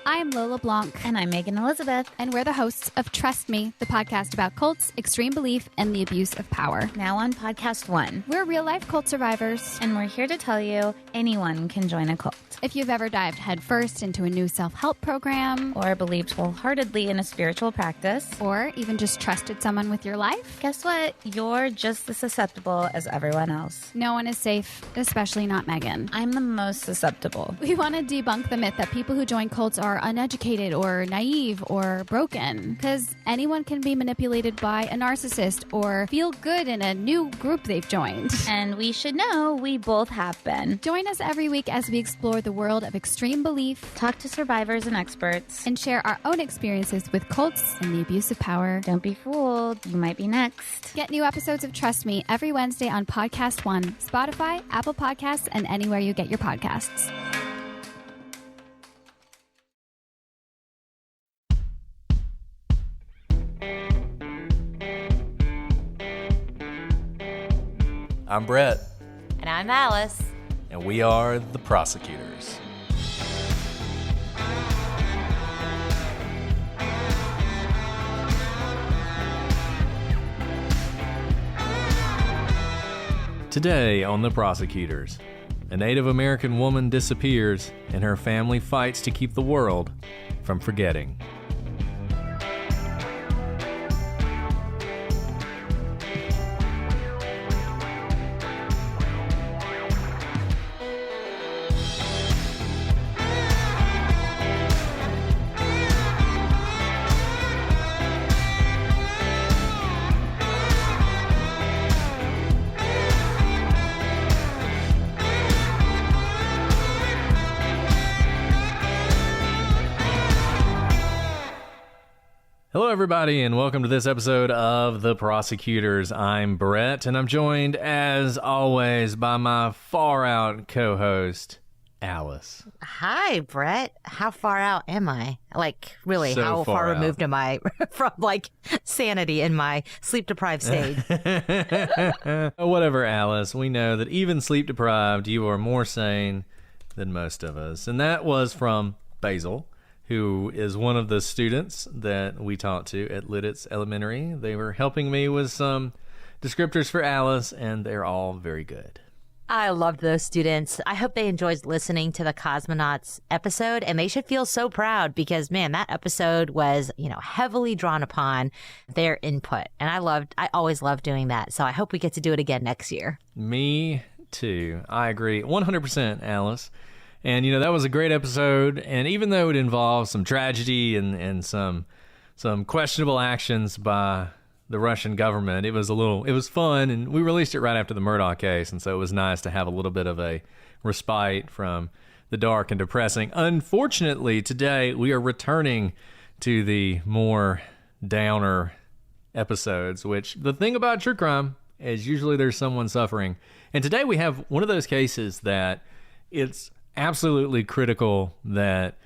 I'm Lola Blanc. And I'm Megan Elizabeth. And we're the hosts of Trust Me, the podcast about cults, extreme belief, and the abuse of power. Now on podcast 1. We're real-life cult survivors. And we're here to tell you anyone can join a cult. If you've ever dived headfirst into a new self-help program, or believed wholeheartedly in a spiritual practice, or even just trusted someone with your life, guess what? You're just as susceptible as everyone else. No one is safe, especially not Megan. I'm the most susceptible. We want to debunk the myth that people who join cults are uneducated or naive or broken, because anyone can be manipulated by a narcissist or feel good in a new group they've joined. And we should know we both have been. Join us every week as we explore the world of extreme belief, talk to survivors and experts, and share our own experiences with cults and the abuse of power. Don't be fooled. You might be next. Get new episodes of Trust Me every Wednesday on Podcast One, Spotify, Apple Podcasts, and anywhere you get your podcasts. I'm Brett. And I'm Alice. And we are the Prosecutors. Today on The Prosecutors, a Native American woman disappears and her family fights to keep the world from forgetting. Hello, everybody, and welcome to this episode of The Prosecutors. I'm Brett, and I'm joined, as always, by my far-out co-host, Alice. Hi, Brett. How far out am I? Like, really, So how far far removed am I from, sanity in my sleep-deprived stage? Whatever, Alice. We know that even sleep-deprived, you are more sane than most of us. And that was from Basil, who is one of the students that we talked to at Lidditz Elementary. They were helping me with some descriptors for Alice, and they're all very good. I loved those students. I hope they enjoyed listening to the Cosmonauts episode, and they should feel so proud because, man, that episode was, heavily drawn upon their input. And I always love doing that. So I hope we get to do it again next year. Me too. I agree 100%, Alice. And, that was a great episode. And even though it involved some tragedy and some questionable actions by the Russian government, it was fun. And we released it right after the Murdoch case. And so it was nice to have a little bit of a respite from the dark and depressing. Unfortunately, today we are returning to the more downer episodes, which the thing about true crime is usually there's someone suffering. And today we have one of those cases that it's absolutely critical that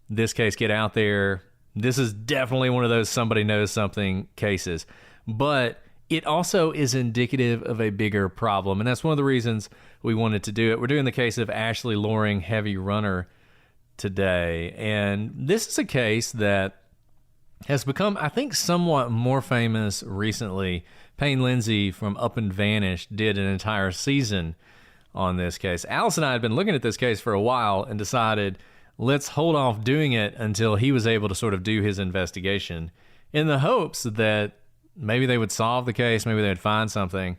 this case get out there. This is definitely one of those somebody knows something cases, but it also is indicative of a bigger problem, and that's one of the reasons we wanted to do it. We're doing the case of Ashley Loring Heavyrunner today, and this is a case that has become, I think, somewhat more famous recently. Payne Lindsay from Up and Vanished did an entire season on this case. Alice and I had been looking at this case for a while and decided let's hold off doing it until he was able to sort of do his investigation in the hopes that maybe they would solve the case, maybe they would find something.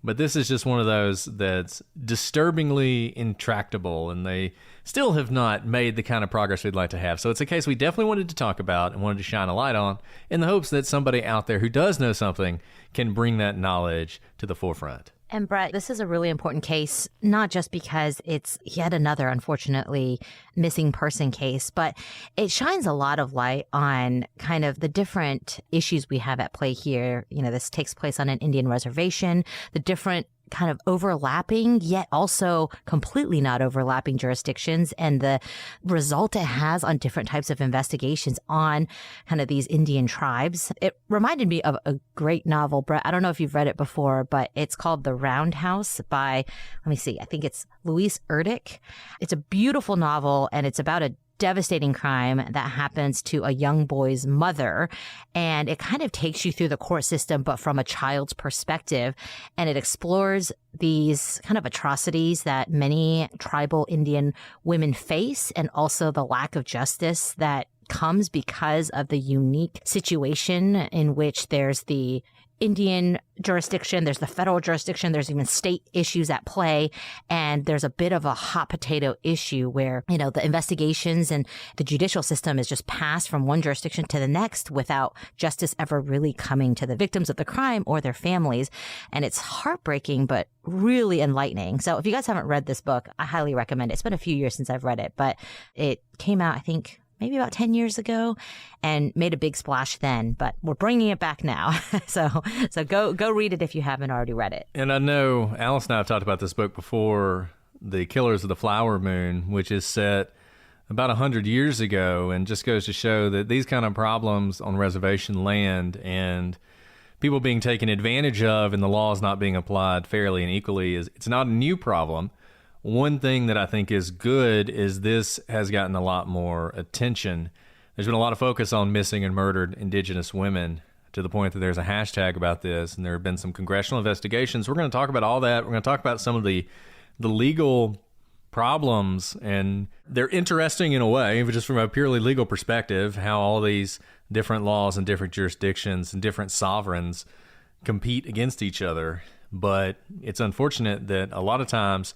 But this is just one of those that's disturbingly intractable, and they still have not made the kind of progress we'd like to have. So it's a case we definitely wanted to talk about and wanted to shine a light on in the hopes that somebody out there who does know something can bring that knowledge to the forefront. And Brett, this is a really important case, not just because it's yet another, unfortunately, missing person case, but it shines a lot of light on kind of the different issues we have at play here. This takes place on an Indian reservation, the different kind of overlapping, yet also completely not overlapping jurisdictions, and the result it has on different types of investigations on kind of these Indian tribes. It reminded me of a great novel, Brett. I don't know if you've read it before, but it's called The Roundhouse by, I think it's Louise Erdrich. It's a beautiful novel, and it's about a devastating crime that happens to a young boy's mother. And it kind of takes you through the court system, but from a child's perspective. And it explores these kind of atrocities that many tribal Indian women face, and also the lack of justice that comes because of the unique situation in which there's the Indian jurisdiction, there's the federal jurisdiction, there's even state issues at play. And there's a bit of a hot potato issue where, the investigations and the judicial system is just passed from one jurisdiction to the next without justice ever really coming to the victims of the crime or their families. And it's heartbreaking, but really enlightening. So if you guys haven't read this book, I highly recommend it. It's been a few years since I've read it, but it came out, I think, maybe about 10 years ago, and made a big splash then, but we're bringing it back now. so go read it if you haven't already read it. And I know Alice and I have talked about this book before, The Killers of the Flower Moon, which is set about 100 years ago, and just goes to show that these kind of problems on reservation land and people being taken advantage of and the laws not being applied fairly and equally, it's not a new problem. One thing that I think is good is this has gotten a lot more attention. There's been a lot of focus on missing and murdered Indigenous women, to the point that there's a hashtag about this, and there have been some congressional investigations. We're going to talk about all that. We're going to talk about some of the legal problems, and they're interesting in a way, but just from a purely legal perspective, how all these different laws and different jurisdictions and different sovereigns compete against each other. But it's unfortunate that a lot of times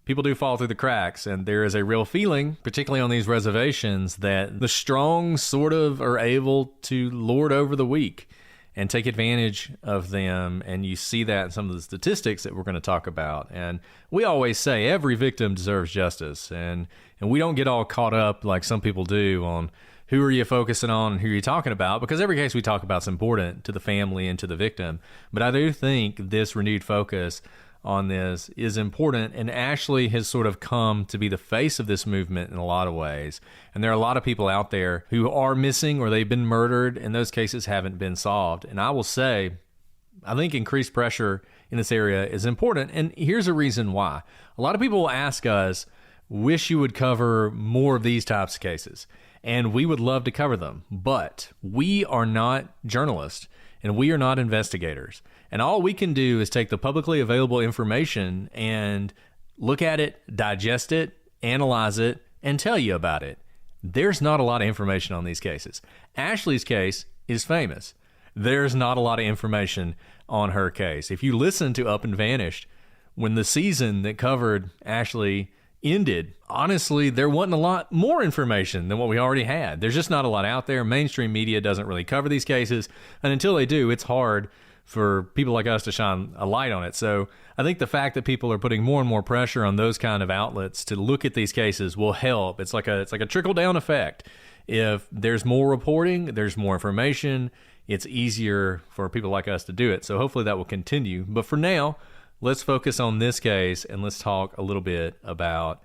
people do fall through the cracks, and there is a real feeling, particularly on these reservations, that the strong sort of are able to lord over the weak and take advantage of them. And you see that in some of the statistics that we're going to talk about. And we always say every victim deserves justice, and we don't get all caught up like some people do on who are you focusing on and who are you talking about, because every case we talk about is important to the family and to the victim. But I do think this renewed focus on this is important, and Ashley has sort of come to be the face of this movement in a lot of ways. And there are a lot of people out there who are missing or they've been murdered, and those cases haven't been solved. And I will say, I think increased pressure in this area is important, and here's a reason why. A lot of people will ask us, wish you would cover more of these types of cases, and we would love to cover them, but we are not journalists and we are not investigators. And all we can do is take the publicly available information and look at it, digest it, analyze it, and tell you about it. There's not a lot of information on these cases. Ashley's case is famous. There's not a lot of information on her case. If you listen to Up and Vanished, when the season that covered Ashley ended, honestly, there wasn't a lot more information than what we already had. There's just not a lot out there. Mainstream media doesn't really cover these cases, and until they do, it's hard for people like us to shine a light on it. So I think the fact that people are putting more and more pressure on those kind of outlets to look at these cases will help. It's like a trickle-down effect. If there's more reporting, there's more information, it's easier for people like us to do it. So hopefully that will continue. But for now, let's focus on this case, and let's talk a little bit about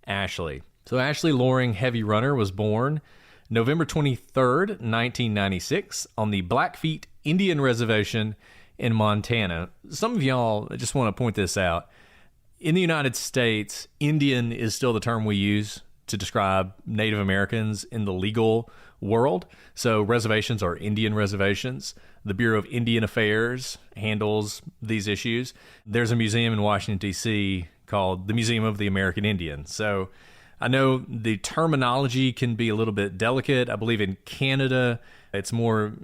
Ashley. So Ashley Loring Heavyrunner was born November 23rd, 1996, on the Blackfeet Indian Reservation in Montana. Some of y'all, I just want to point this out. In the United States, Indian is still the term we use to describe Native Americans in the legal world. So reservations are Indian reservations. The Bureau of Indian Affairs handles these issues. There's a museum in Washington, D.C. called the Museum of the American Indian. So I know the terminology can be a little bit delicate. I believe in Canada, it's more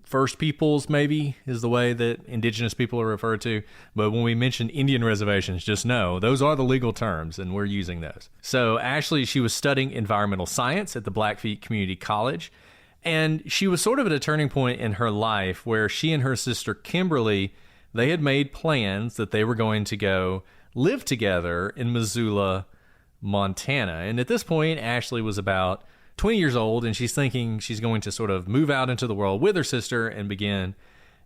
First Peoples, maybe, is the way that Indigenous people are referred to. But when we mention Indian reservations, just know those are the legal terms, and we're using those. So Ashley, she was studying environmental science at the Blackfeet Community College, and she was sort of at a turning point in her life where she and her sister Kimberly, they had made plans that they were going to go live together in Missoula, Montana. And at this point, Ashley was about 20 years old, and she's thinking she's going to sort of move out into the world with her sister and begin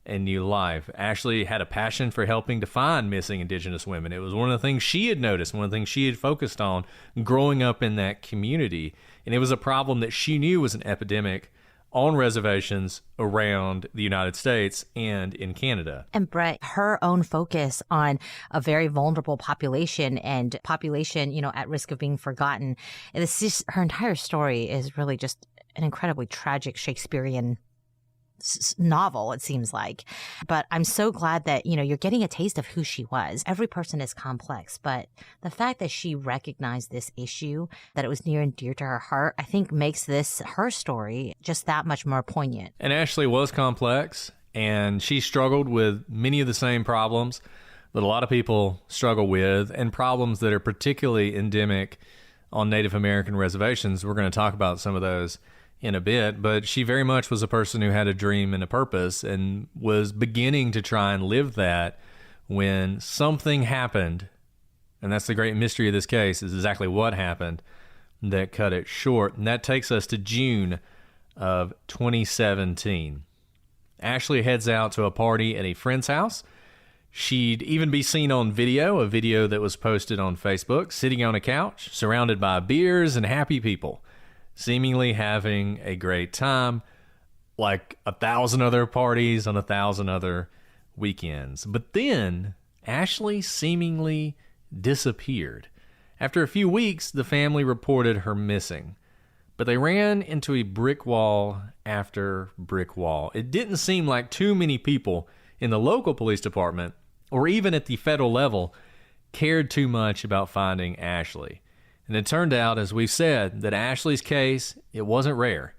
a new life. Ashley had a passion for helping to find missing Indigenous women. It was one of the things she had noticed, one of the things she had focused on growing up in that community. And it was a problem that she knew was an epidemic on reservations around the United States and in Canada. And Brett, her own focus on a very vulnerable population and population, at risk of being forgotten. And it's just, her entire story is really just an incredibly tragic Shakespearean novel, it seems like. But I'm so glad that, you're getting a taste of who she was. Every person is complex, but the fact that she recognized this issue, that it was near and dear to her heart, I think makes her story just that much more poignant. And Ashley was complex, and she struggled with many of the same problems that a lot of people struggle with, and problems that are particularly endemic on Native American reservations. We're going to talk about some of those in a bit, but she very much was a person who had a dream and a purpose and was beginning to try and live that when something happened. And that's the great mystery of this case, is exactly what happened that cut it short. And that takes us to June of 2017. Ashley heads out to a party at a friend's house. She'd even be seen on video, a video that was posted on Facebook, sitting on a couch, surrounded by beers and happy people, seemingly having a great time, like 1,000 other parties on 1,000 other weekends. But then Ashley seemingly disappeared. After a few weeks, the family reported her missing, but they ran into a brick wall after brick wall. It didn't seem like too many people in the local police department, or even at the federal level, cared too much about finding Ashley. And it turned out, as we've said, that Ashley's case, it wasn't rare.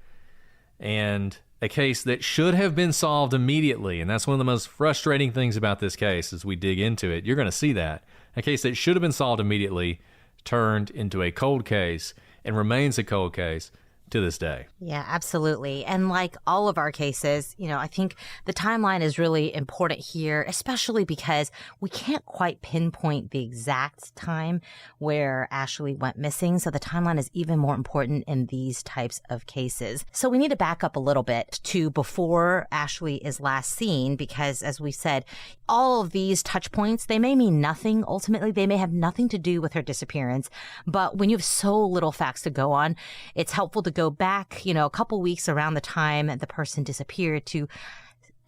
And a case that should have been solved immediately. And that's one of the most frustrating things about this case as we dig into it. You're going to see that. A case that should have been solved immediately turned into a cold case and remains a cold case to this day. Yeah, absolutely. And like all of our cases, I think the timeline is really important here, especially because we can't quite pinpoint the exact time where Ashley went missing. So the timeline is even more important in these types of cases. So we need to back up a little bit to before Ashley is last seen, because as we said, all of these touch points, they may mean nothing. Ultimately, they may have nothing to do with her disappearance. But when you have so little facts to go on, it's helpful to go back, a couple weeks around the time the person disappeared to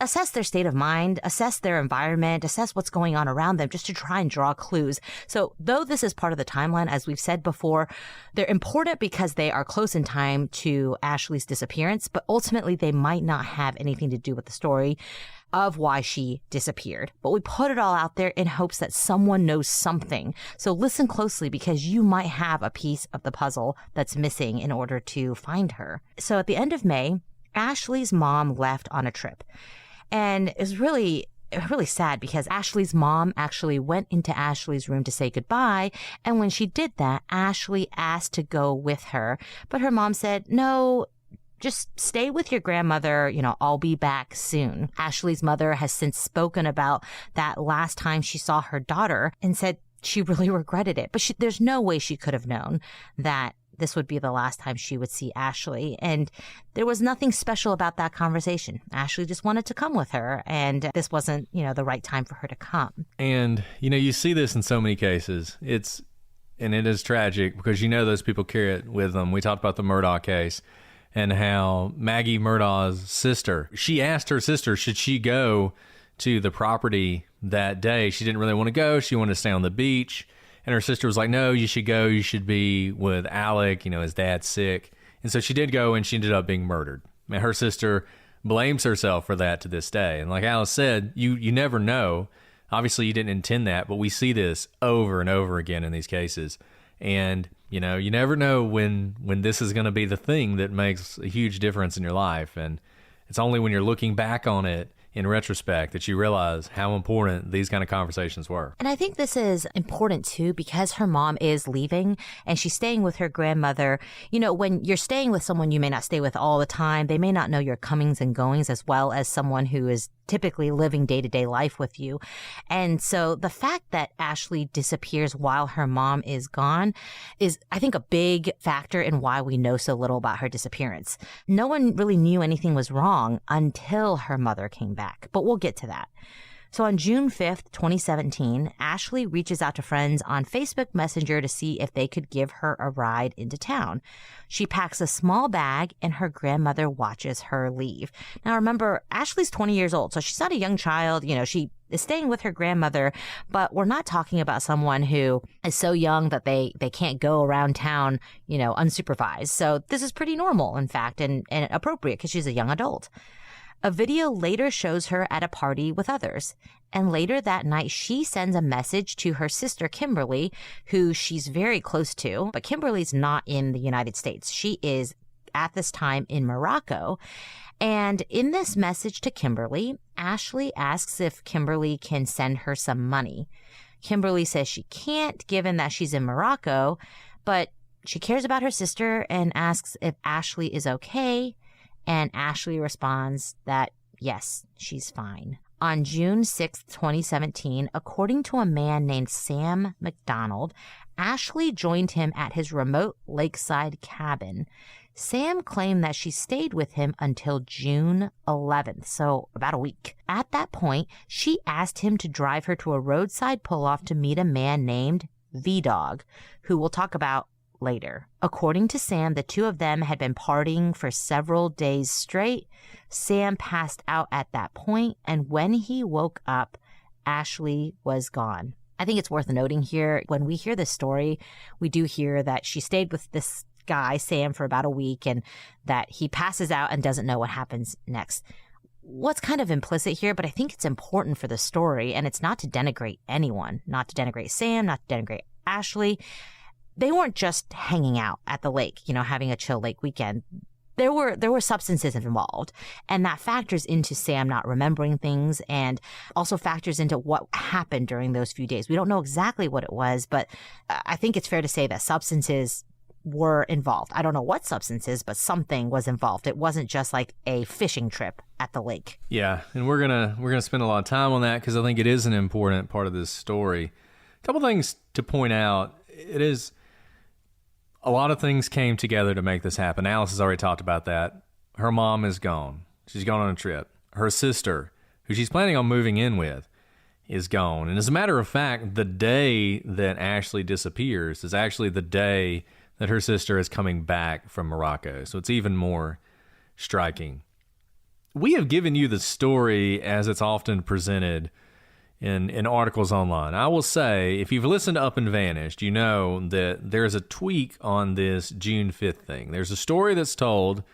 assess their state of mind, assess their environment, assess what's going on around them, just to try and draw clues. So though this is part of the timeline, as we've said before, they're important because they are close in time to Ashley's disappearance, but ultimately they might not have anything to do with the story of why she disappeared. But we put it all out there in hopes that someone knows something. So listen closely, because you might have a piece of the puzzle that's missing in order to find her. So at the end of May, Ashley's mom left on a trip. And it was really sad, because Ashley's mom actually went into Ashley's room to say goodbye. And when she did that, Ashley asked to go with her. But her mom said, no, just stay with your grandmother. I'll be back soon. Ashley's mother has since spoken about that last time she saw her daughter and said she really regretted it. But there's no way she could have known that this would be the last time she would see Ashley. And there was nothing special about that conversation. Ashley just wanted to come with her, and this wasn't, the right time for her to come. And, you see this in so many cases. It is tragic, because those people carry it with them. We talked about the Murdaugh case and how Maggie Murdaugh's sister, she asked her sister, should she go to the property that day? She didn't really want to go. She wanted to stay on the beach. And her sister was like, no, you should go. You should be with Alec. His dad's sick. And so she did go, and she ended up being murdered. And her sister blames herself for that to this day. And like Alice said, you never know. Obviously, you didn't intend that, but we see this over and over again in these cases. And, you never know when this is going to be the thing that makes a huge difference in your life. And it's only when you're looking back on it in retrospect that you realize how important these kind of conversations were. And I think this is important too, because her mom is leaving and she's staying with her grandmother. When you're staying with someone you may not stay with all the time, they may not know your comings and goings as well as someone who is typically living day-to-day life with you. And so the fact that Ashley disappears while her mom is gone is, I think, a big factor in why we know so little about her disappearance. No one really knew anything was wrong until her mother came back, but we'll get to that. So on June 5th, 2017, Ashley reaches out to friends on Facebook Messenger to see if they could give her a ride into town. She packs a small bag and her grandmother watches her leave. Now remember, Ashley's 20 years old, so she's not a young child. She is staying with her grandmother, but we're not talking about someone who is so young that they can't go around town, unsupervised. So this is pretty normal, in fact, and appropriate because she's a young adult. A video later shows her at a party with others. And later that night, she sends a message to her sister, Kimberly, who she's very close to. But Kimberly's not in the United States. She is at this time in Morocco. And in this message to Kimberly, Ashley asks if Kimberly can send her some money. Kimberly says she can't, given that she's in Morocco, but she cares about her sister and asks if Ashley is okay. And Ashley responds that, yes, she's fine. On June 6, 2017, according to a man named Sam McDonald, Ashley joined him at his remote lakeside cabin. Sam claimed that she stayed with him until June 11th, so about a week. At that point, she asked him to drive her to a roadside pull-off to meet a man named V-Dog, who we'll talk about later. According to Sam, the two of them had been partying for several days straight. Sam passed out at that point, and when he woke up, Ashley was gone. I think it's worth noting here, when we hear this story, we do hear that she stayed with this guy, Sam, for about a week, and that he passes out and doesn't know what happens next. What's kind of implicit here, but I think it's important for the story, and it's not to denigrate anyone, not to denigrate Sam, not to denigrate Ashley. They weren't just hanging out at the lake, having a chill lake weekend. There were substances involved, and that factors into Sam not remembering things and also factors into what happened during those few days. We don't know exactly what it was, but I think it's fair to say that substances were involved. I don't know what substances, but something was involved. It wasn't just like a fishing trip at the lake. Yeah, and we're gonna spend a lot of time on that because I think it is an important part of this story. A couple things to point out. It is a lot of things came together to make this happen. Alice has already talked about that. Her mom is gone. She's gone on a trip. Her sister, who she's planning on moving in with, is gone. And as a matter of fact, the day that Ashley disappears is actually the day that her sister is coming back from Morocco. So it's even more striking. We have given you the story as it's often presented in articles online. I will say, if you've listened to Up and Vanished, you know that there's a tweak on this June 5th thing. There's a story that's told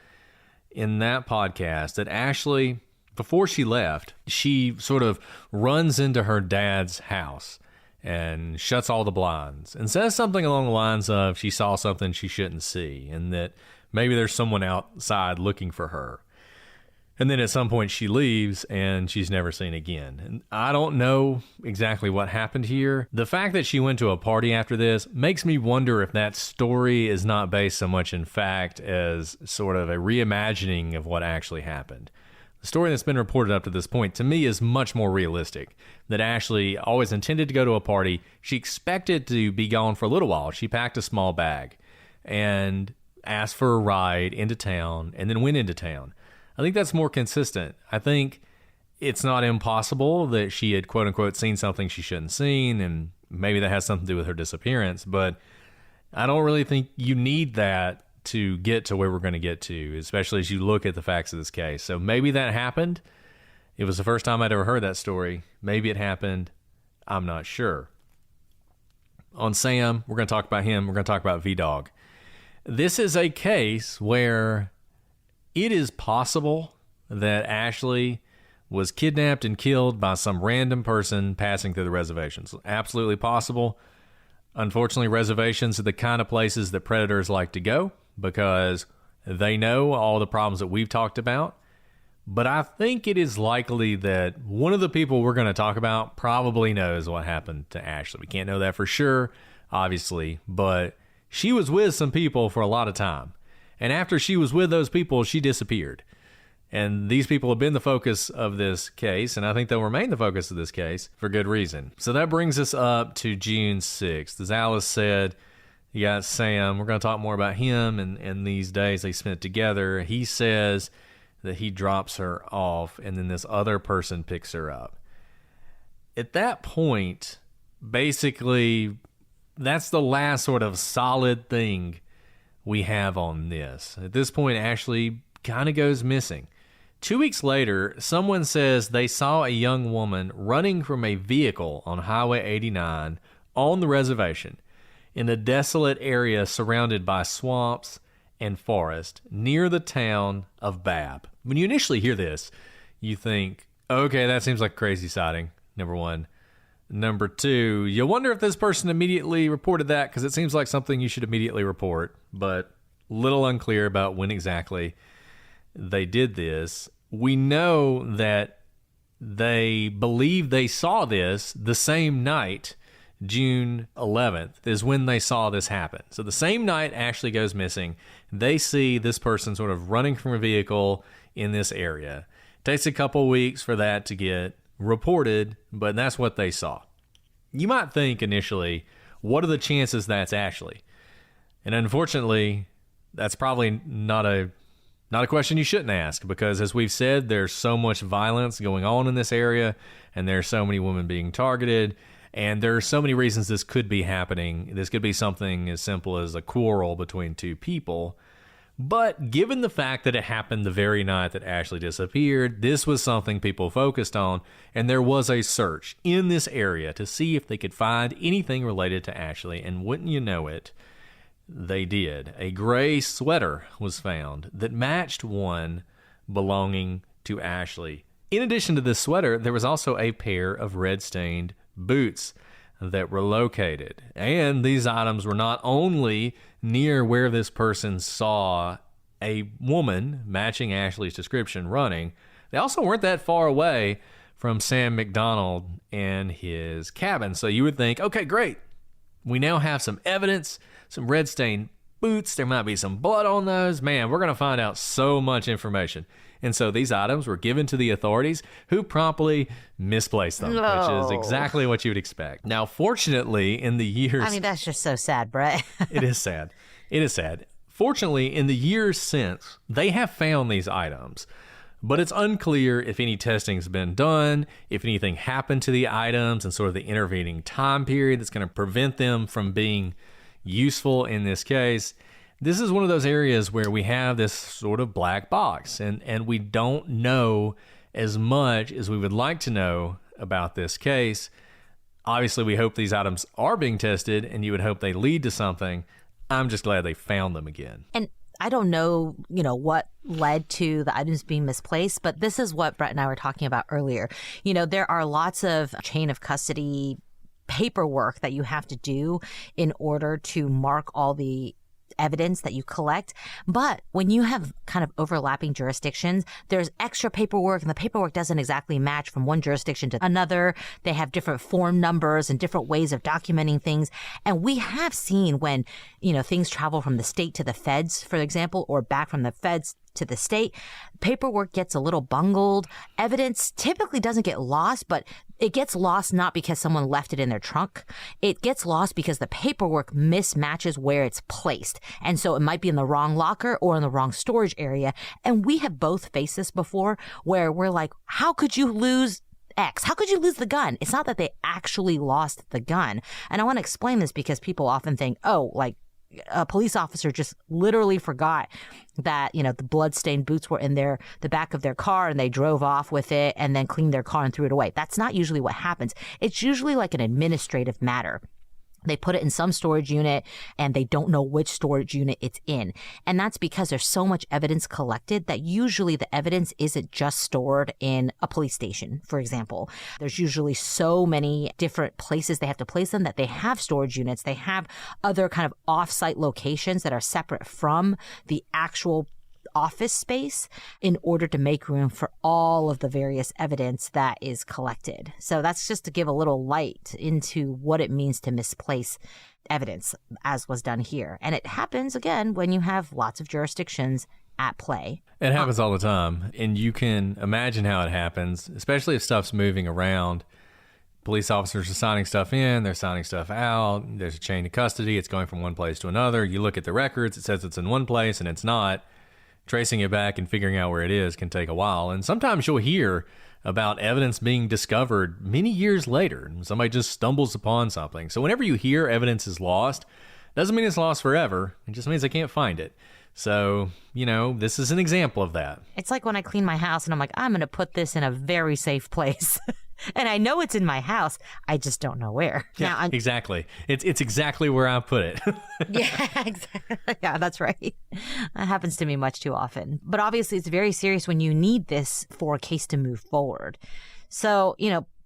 in that podcast that Ashley, before she left, she sort of runs into her dad's house and shuts all the blinds and says something along the lines of she saw something she shouldn't see and that maybe there's someone outside looking for her. And then at some point she leaves and she's never seen again. And I don't know exactly what happened here. The fact that she went to a party after this makes me wonder if that story is not based so much in fact as sort of a reimagining of what actually happened. The story that's been reported up to this point, to me, is much more realistic. That Ashley always intended to go to a party. She expected to be gone for a little while. She packed a small bag and asked for a ride into town and then went into town. I think that's more consistent. I think it's not impossible that she had, quote unquote, seen something she shouldn't seen, and maybe that has something to do with her disappearance, but I don't really think you need that to get to where we're going to get to, especially as you look at the facts of this case. So maybe that happened. It was the first time I'd ever heard that story. Maybe it happened. I'm not sure. On Sam, we're going to talk about him. We're going to talk about V-Dog. This is a case where it is possible that Ashley was kidnapped and killed by some random person passing through the reservations. Absolutely possible. Unfortunately, reservations are the kind of places that predators like to go because they know all the problems that we've talked about. But I think it is likely that one of the people we're going to talk about probably knows what happened to Ashley. We can't know that for sure, obviously, but she was with some people for a lot of time. And after she was with those people, she disappeared. And these people have been the focus of this case, and I think they'll remain the focus of this case for good reason. So that brings us up to June 6th. As Alice said, you got Sam. We're going to talk more about him and these days they spent together. He says that he drops her off, and then this other person picks her up. at that point, basically, that's the last sort of solid thing we have on this. At this point, Ashley kind of goes missing. 2 weeks later, someone says they saw a young woman running from a vehicle on Highway 89 on the reservation in a desolate area surrounded by swamps and forest near the town of Babb. When you initially hear this, you think, okay, that seems like a crazy sighting, number one. Number two, you wonder if this person immediately reported that, because it seems like something you should immediately report, but little unclear about when exactly they did this. We know that they believe they saw this the same night, June 11th, is when they saw this happen. So the same night Ashley goes missing, they see this person sort of running from a vehicle in this area. It takes a couple weeks for that to get reported, but that's what they saw. You might think initially, what are the chances that's Ashley? And unfortunately, that's probably not a question you shouldn't ask, because as we've said, there's so much violence going on in this area, and there's so many women being targeted, and there are so many reasons this could be happening. This could be something as simple as a quarrel between two people. But given the fact that it happened the very night that Ashley disappeared, this was something people focused on, and there was a search in this area to see if they could find anything related to Ashley, and wouldn't you know it, they did. A gray sweater was found that matched one belonging to Ashley. In addition to this sweater, there was also a pair of red-stained boots that were located. And these items were not only near where this person saw a woman matching Ashley's description running, they also weren't that far away from Sam McDonald and his cabin. So you would think, okay, great. We now have some evidence, some red-stained boots. There might be some blood on those. Man, we're going to find out so much information. And so these items were given to the authorities, who promptly misplaced them, which is exactly what you would expect. Now, fortunately, in the years... I mean, that's just so sad, Brett. It is sad. It is sad. Fortunately, in the years since, they have found these items. But it's unclear if any testing's been done, if anything happened to the items, and sort of the intervening time period that's going to prevent them from being useful in this case. This is one of those areas where we have this sort of black box, and we don't know as much as we would like to know about this case. Obviously, we hope these items are being tested, and you would hope they lead to something. I'm just glad they found them again. And I don't know, what led to the items being misplaced, but this is what Brett and I were talking about earlier. There are lots of chain of custody paperwork that you have to do in order to mark all the evidence that you collect. But when you have kind of overlapping jurisdictions, there's extra paperwork, and the paperwork doesn't exactly match from one jurisdiction to another. They have different form numbers and different ways of documenting things. And we have seen when, things travel from the state to the feds, for example, or back from the feds to the state, paperwork gets a little bungled. Evidence typically doesn't get lost, but it gets lost not because someone left it in their trunk. It gets lost because the paperwork mismatches where it's placed. And so it might be in the wrong locker or in the wrong storage area. And we have both faced this before, where we're like, how could you lose X? How could you lose the gun? It's not that they actually lost the gun. And I want to explain this because people often think, a police officer just literally forgot that, the blood-stained boots were in the back of their car, and they drove off with it and then cleaned their car and threw it away. That's not usually what happens. It's usually like an administrative matter. They put it in some storage unit, and they don't know which storage unit it's in. And that's because there's so much evidence collected that usually the evidence isn't just stored in a police station, for example. There's usually so many different places they have to place them that they have storage units. They have other kind of off-site locations that are separate from the actual office space in order to make room for all of the various evidence that is collected. So that's just to give a little light into what it means to misplace evidence, as was done here. And it happens, again, when you have lots of jurisdictions at play. It happens all the time, and you can imagine how it happens, especially if stuff's moving around. Police officers are signing stuff in, they're signing stuff out, there's a chain of custody, it's going from one place to another. You look at the records, it says it's in one place, and it's not. tracing it back and figuring out where it is can take a while. And sometimes you'll hear about evidence being discovered many years later. Somebody just stumbles upon something. So whenever you hear evidence is lost, doesn't mean it's lost forever. It just means they can't find it. So, this is an example of that. It's like when I clean my house and I'm like, I'm going to put this in a very safe place. And I know it's in my house. I just don't know where. Yeah, exactly. It's exactly where I put it. Yeah, exactly. Yeah, that's right. That happens to me much too often. But obviously, it's very serious when you need this for a case to move forward. So,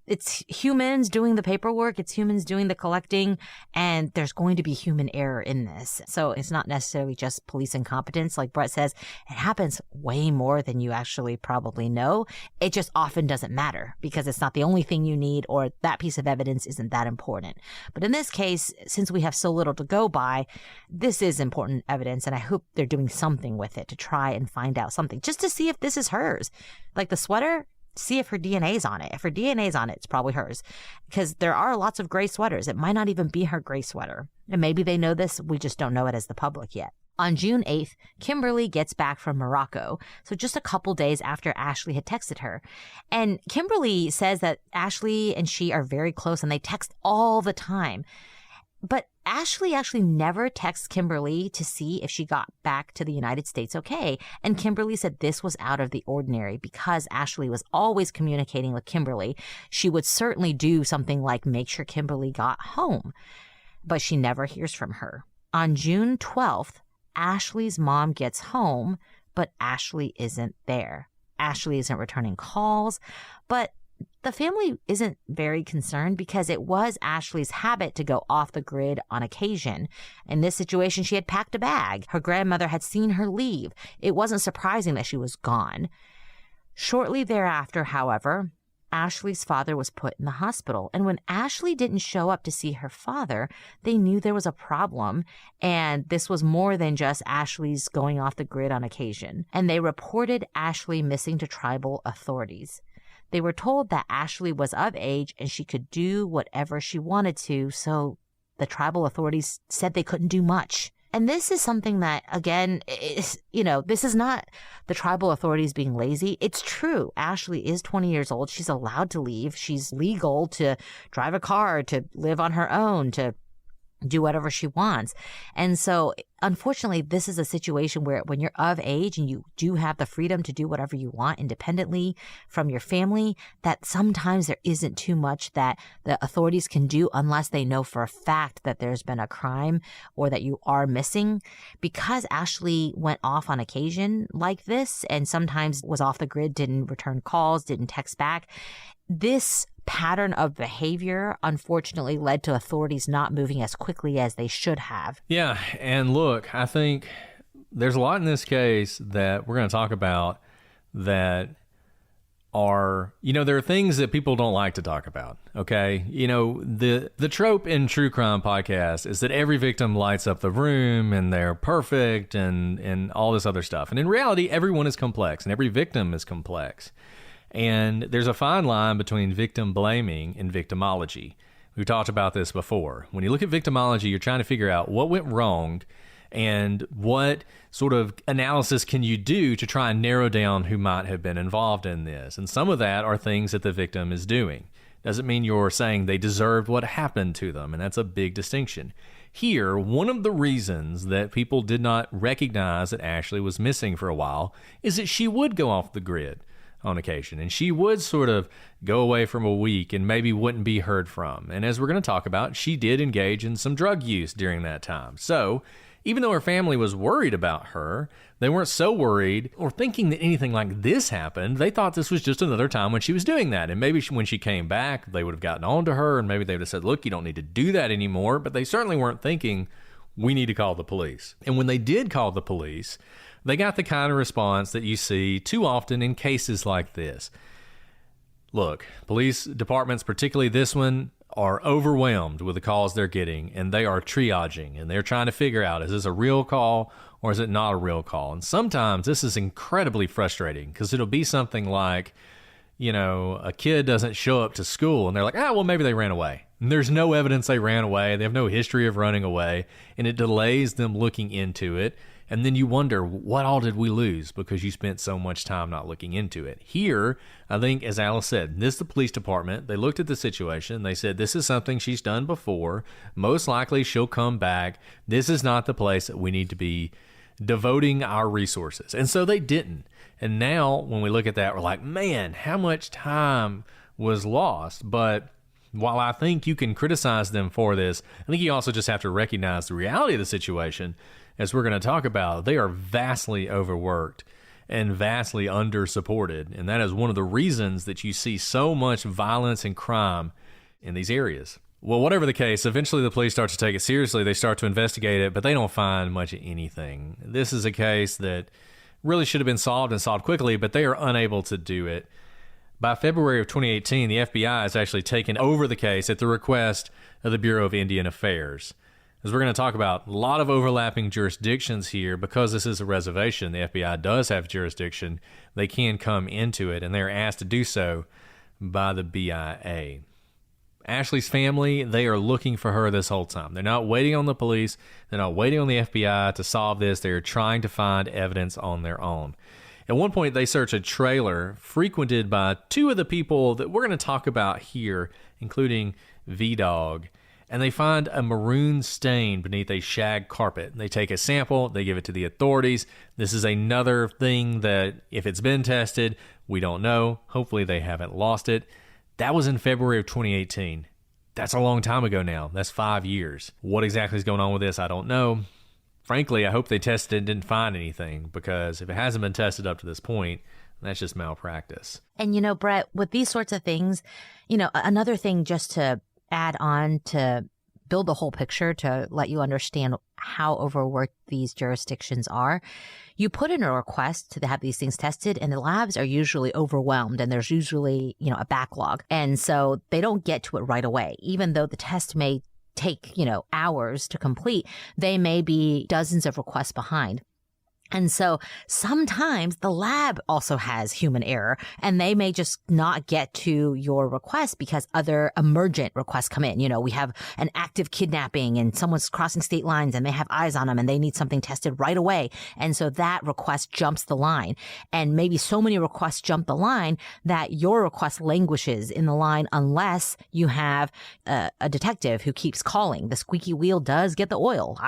it's humans doing the paperwork, it's humans doing the collecting, and there's going to be human error in this. So it's not necessarily just police incompetence. Like Brett says, it happens way more than you actually probably know. It just often doesn't matter because it's not the only thing you need, or that piece of evidence isn't that important. But in this case, since we have so little to go by, this is important evidence, and I hope they're doing something with it to try and find out something, just to see if this is hers. Like the sweater, see if her DNA's on it. If her DNA's on it, it's probably hers. Because there are lots of gray sweaters. It might not even be her gray sweater. And maybe they know this. We just don't know it as the public yet. On June 8th, Kimberly gets back from Morocco. So just a couple days after Ashley had texted her. And Kimberly says that Ashley and she are very close and they text all the time. But Ashley actually never texts Kimberly to see if she got back to the United States okay. And Kimberly said this was out of the ordinary because Ashley was always communicating with Kimberly. She would certainly do something like make sure Kimberly got home, but she never hears from her. On June 12th, Ashley's mom gets home, but Ashley isn't there. Ashley isn't returning calls, but the family isn't very concerned because it was Ashley's habit to go off the grid on occasion. In this situation, she had packed a bag. Her grandmother had seen her leave. It wasn't surprising that she was gone. Shortly thereafter, however, Ashley's father was put in the hospital. And when Ashley didn't show up to see her father, they knew there was a problem. And this was more than just Ashley's going off the grid on occasion. And they reported Ashley missing to tribal authorities. They were told that Ashley was of age and she could do whatever she wanted to, so the tribal authorities said they couldn't do much. And this is something that, again, this is not the tribal authorities being lazy. It's true. Ashley is 20 years old. She's allowed to leave. She's legal to drive a car, to live on her own, to do whatever she wants. And so, unfortunately, this is a situation where when you're of age and you do have the freedom to do whatever you want independently from your family, that sometimes there isn't too much that the authorities can do unless they know for a fact that there's been a crime or that you are missing. Because Ashley went off on occasion like this and sometimes was off the grid, didn't return calls, didn't text back, this pattern of behavior unfortunately led to authorities not moving as quickly as they should have. Yeah, and look, I think there's a lot in this case that we're going to talk about that are, there are things that people don't like to talk about, okay? The trope in true crime podcasts is that every victim lights up the room and they're perfect and all this other stuff. And in reality, everyone is complex and every victim is complex. And there's a fine line between victim blaming and victimology. We've talked about this before. When you look at victimology, you're trying to figure out what went wrong and what sort of analysis can you do to try and narrow down who might have been involved in this. And some of that are things that the victim is doing. Doesn't mean you're saying they deserved what happened to them, and that's a big distinction. Here, one of the reasons that people did not recognize that Ashley was missing for a while is that she would go off the grid on occasion, and she would sort of go away from a week and maybe wouldn't be heard from. And as we're going to talk about, she did engage in some drug use during that time. So even though her family was worried about her, they weren't so worried or thinking that anything like this happened. They thought this was just another time when she was doing that. And maybe when she came back, they would have gotten on to her and maybe they would have said, look, you don't need to do that anymore. But they certainly weren't thinking, we need to call the police. And when they did call the police, they got the kind of response that you see too often in cases like this. Look, police departments, particularly this one, are overwhelmed with the calls they're getting, and they are triaging, and they're trying to figure out, is this a real call or is it not a real call? And sometimes this is incredibly frustrating because it'll be something like, a kid doesn't show up to school, and they're like, well, maybe they ran away. And there's no evidence they ran away. They have no history of running away, and it delays them looking into it. And then you wonder, what all did we lose because you spent so much time not looking into it? Here, I think, as Alice said, this is the police department. They looked at the situation. They said, this is something she's done before. Most likely she'll come back. This is not the place that we need to be devoting our resources. And so they didn't. And now when we look at that, we're like, man, how much time was lost? But while I think you can criticize them for this, I think you also just have to recognize the reality of the situation. As we're going to talk about, they are vastly overworked and vastly under-supported. And that is one of the reasons that you see so much violence and crime in these areas. Well, whatever the case, eventually the police start to take it seriously. They start to investigate it, but they don't find much of anything. This is a case that really should have been solved and solved quickly, but they are unable to do it. By February of 2018, the FBI has actually taken over the case at the request of the Bureau of Indian Affairs. As we're going to talk about, a lot of overlapping jurisdictions here. Because this is a reservation, the FBI does have jurisdiction. They can come into it, and they're asked to do so by the BIA. Ashley's family, they are looking for her this whole time. They're not waiting on the police. They're not waiting on the FBI to solve this. They're trying to find evidence on their own. At one point, they search a trailer frequented by two of the people that we're going to talk about here, including V-Dog. And they find a maroon stain beneath a shag carpet. They take a sample, they give it to the authorities. This is another thing that, if it's been tested, we don't know. Hopefully they haven't lost it. That was in February of 2018. That's a long time ago now. That's 5 years. What exactly is going on with this, I don't know. Frankly, I hope they tested it and didn't find anything, because if it hasn't been tested up to this point, that's just malpractice. And, Brett, with these sorts of things, another thing just to add on to build the whole picture to let you understand how overworked these jurisdictions are. You put in a request to have these things tested, and the labs are usually overwhelmed, and there's usually, a backlog. And so they don't get to it right away. Even though the test may take, hours to complete, they may be dozens of requests behind. And so sometimes the lab also has human error, and they may just not get to your request because other emergent requests come in. We have an active kidnapping and someone's crossing state lines and they have eyes on them and they need something tested right away. And so that request jumps the line, and maybe so many requests jump the line that your request languishes in the line unless you have a detective who keeps calling. The squeaky wheel does get the oil.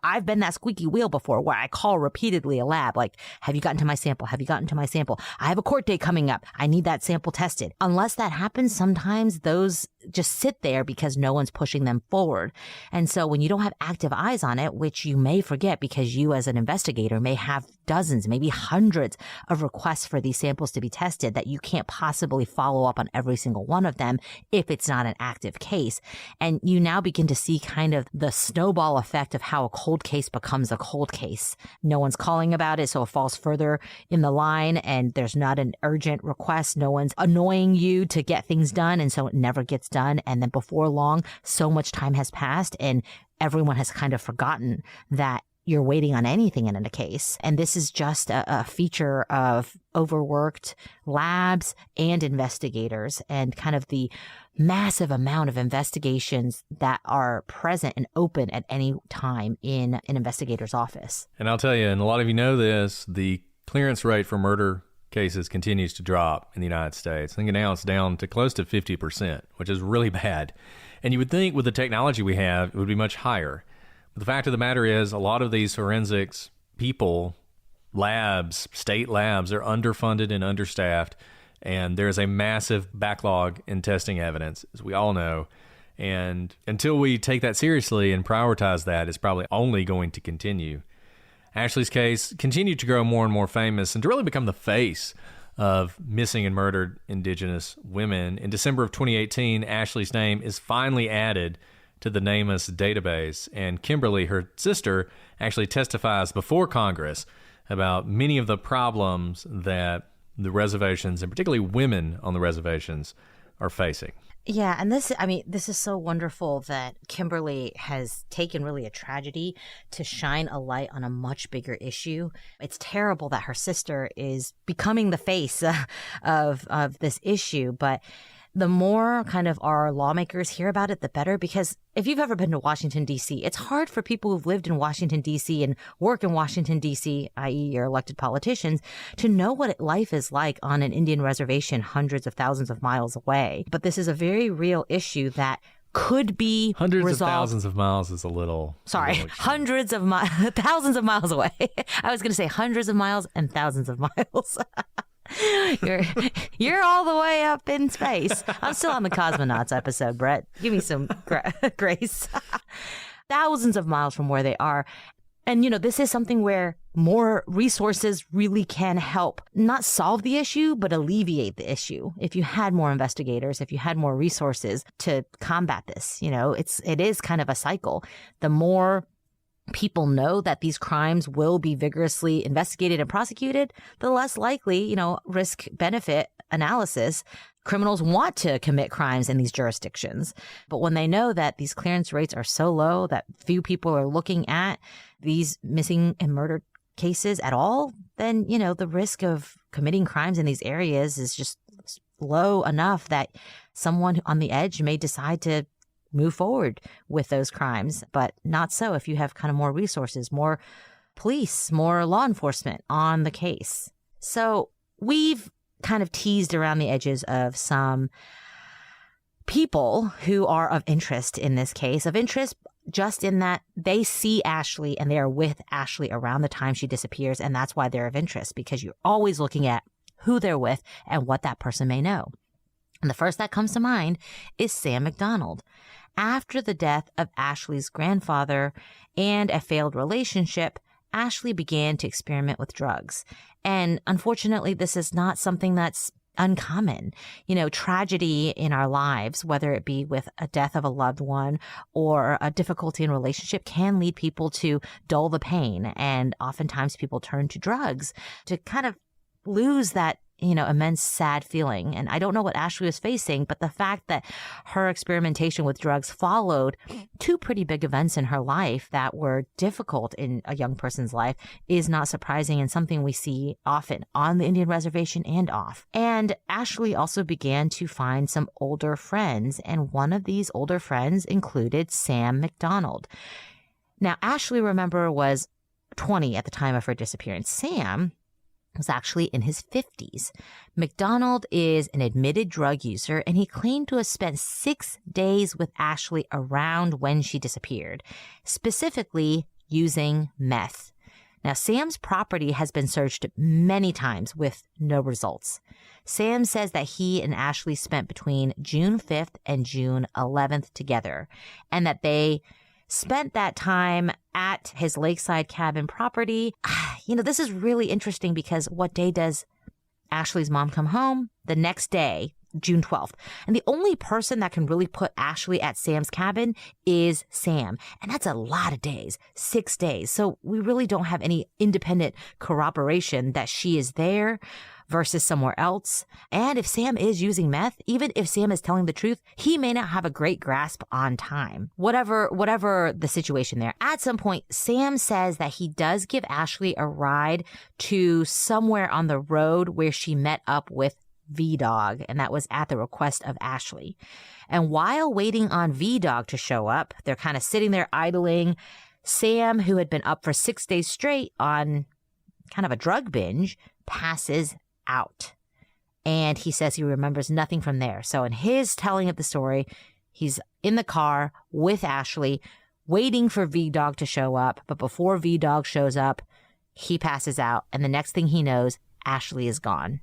I've been that squeaky wheel before where I call repeatedly a lab, like, have you gotten to my sample? Have you gotten to my sample? I have a court date coming up. I need that sample tested. Unless that happens, sometimes those just sit there because no one's pushing them forward. And so when you don't have active eyes on it, which you may forget because you as an investigator may have dozens, maybe hundreds of requests for these samples to be tested, that you can't possibly follow up on every single one of them if it's not an active case. And you now begin to see kind of the snowball effect of how a cold case becomes a cold case. No one's calling about it, so it falls further in the line, and there's not an urgent request. No one's annoying you to get things done, and so it never gets done. And then before long, so much time has passed, and everyone has kind of forgotten that you're waiting on anything in a case. And this is just a feature of overworked labs and investigators, and kind of the massive amount of investigations that are present and open at any time in an investigator's office. And I'll tell you, and a lot of you know this, the clearance rate for murder cases continues to drop in the United States. I think now it's down to close to 50%, which is really bad. And you would think with the technology we have, it would be much higher. But the fact of the matter is, a lot of these forensics people, labs, state labs, are underfunded and understaffed. And there's a massive backlog in testing evidence, as we all know. And until we take that seriously and prioritize that, it's probably only going to continue. Ashley's case continued to grow more and more famous and to really become the face of missing and murdered Indigenous women. In December of 2018, Ashley's name is finally added to the NamUs database. And Kimberly, her sister, actually testifies before Congress about many of the problems that the reservations, and particularly women on the reservations, are facing. Yeah, and this is so wonderful that Kimberly has taken really a tragedy to shine a light on a much bigger issue. It's terrible that her sister is becoming the face of this issue, but the more kind of our lawmakers hear about it, the better. Because if you've ever been to Washington, D.C., it's hard for people who've lived in Washington, D.C. and work in Washington, D.C., i.e. your elected politicians, to know what life is like on an Indian reservation hundreds of thousands of miles away. But this is a very real issue that could be hundreds resolved. of thousands of miles is a little... Sorry, hundreds of miles, thousands of miles away. I was going to say hundreds of miles and thousands of miles. You're all the way up in space. I'm still on the cosmonauts episode, Brett. Give me some grace. Thousands of miles from where they are. And, this is something where more resources really can help not solve the issue, but alleviate the issue. If you had more investigators, if you had more resources to combat this, it is kind of a cycle. The more people know that these crimes will be vigorously investigated and prosecuted, the less likely, risk benefit analysis. Criminals want to commit crimes in these jurisdictions. But when they know that these clearance rates are so low that few people are looking at these missing and murder cases at all, then, the risk of committing crimes in these areas is just low enough that someone on the edge may decide to move forward with those crimes. But not so if you have kind of more resources, more police, more law enforcement on the case. So we've kind of teased around the edges of some people who are of interest in this case, of interest just in that they see Ashley and they are with Ashley around the time she disappears. And that's why they're of interest, because you're always looking at who they're with and what that person may know. And the first that comes to mind is Sam McDonald. After the death of Ashley's grandfather and a failed relationship, Ashley began to experiment with drugs. And unfortunately, this is not something that's uncommon. Tragedy in our lives, whether it be with a death of a loved one or a difficulty in relationship, can lead people to dull the pain. And oftentimes people turn to drugs to kind of lose that immense sad feeling. And I don't know what Ashley was facing, but the fact that her experimentation with drugs followed two pretty big events in her life that were difficult in a young person's life is not surprising, and something we see often on the Indian reservation and off. And Ashley also began to find some older friends, and one of these older friends included Sam McDonald. Now, Ashley, remember, was 20 at the time of her disappearance. Sam was actually in his 50s. McDonald is an admitted drug user, and he claimed to have spent 6 days with Ashley around when she disappeared, specifically using meth. Now, Sam's property has been searched many times with no results. Sam says that he and Ashley spent between June 5th and June 11th together, and that they spent that time at his lakeside cabin property. This is really interesting because what day does Ashley's mom come home? The next day, June 12th. And the only person that can really put Ashley at Sam's cabin is Sam. And that's a lot of days, 6 days. So we really don't have any independent corroboration that she is there versus somewhere else. And if Sam is using meth, even if Sam is telling the truth, he may not have a great grasp on time. Whatever the situation there. At some point, Sam says that he does give Ashley a ride to somewhere on the road where she met up with V-Dog, and that was at the request of Ashley. And while waiting on V-Dog to show up, they're kind of sitting there idling. Sam, who had been up for 6 days straight on kind of a drug binge, passes out. And he says he remembers nothing from there. So in his telling of the story, he's in the car with Ashley, waiting for V-Dog to show up. But before V-Dog shows up, he passes out. And the next thing he knows, Ashley is gone.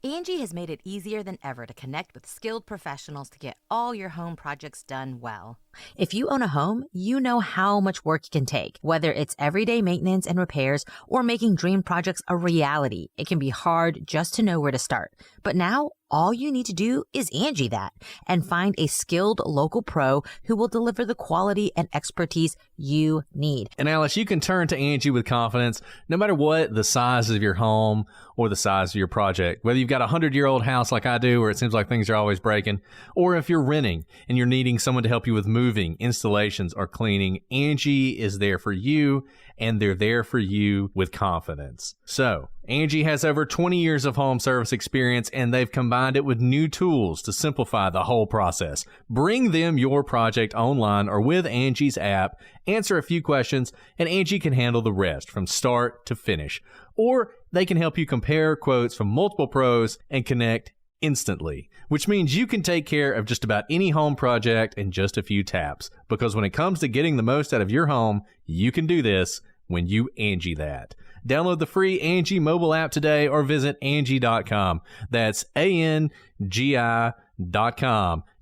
Angi has made it easier than ever to connect with skilled professionals to get all your home projects done well. If you own a home, you know how much work it can take. Whether it's everyday maintenance and repairs or making dream projects a reality, it can be hard just to know where to start. But now, all you need to do is Angi that and find a skilled local pro who will deliver the quality and expertise you need. And Alice, you can turn to Angi with confidence no matter what the size of your home or the size of your project. Whether you've got a 100-year-old house like I do where it seems like things are always breaking, or if you're renting and you're needing someone to help you with moving, installations, or cleaning, Angi is there for you and they're there for you with confidence. So, Angi has over 20 years of home service experience, and they've combined it with new tools to simplify the whole process. Bring them your project online or with Angi's app, answer a few questions, and Angi can handle the rest from start to finish. Or they can help you compare quotes from multiple pros and connect instantly, which means you can take care of just about any home project in just a few taps. Because when it comes to getting the most out of your home, you can do this when you Angi that. Download the free Angi mobile app today or visit Angi.com. That's ANGI.com.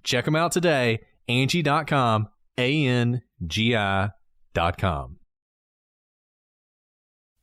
Check them out today. Angi.com. ANGI.com.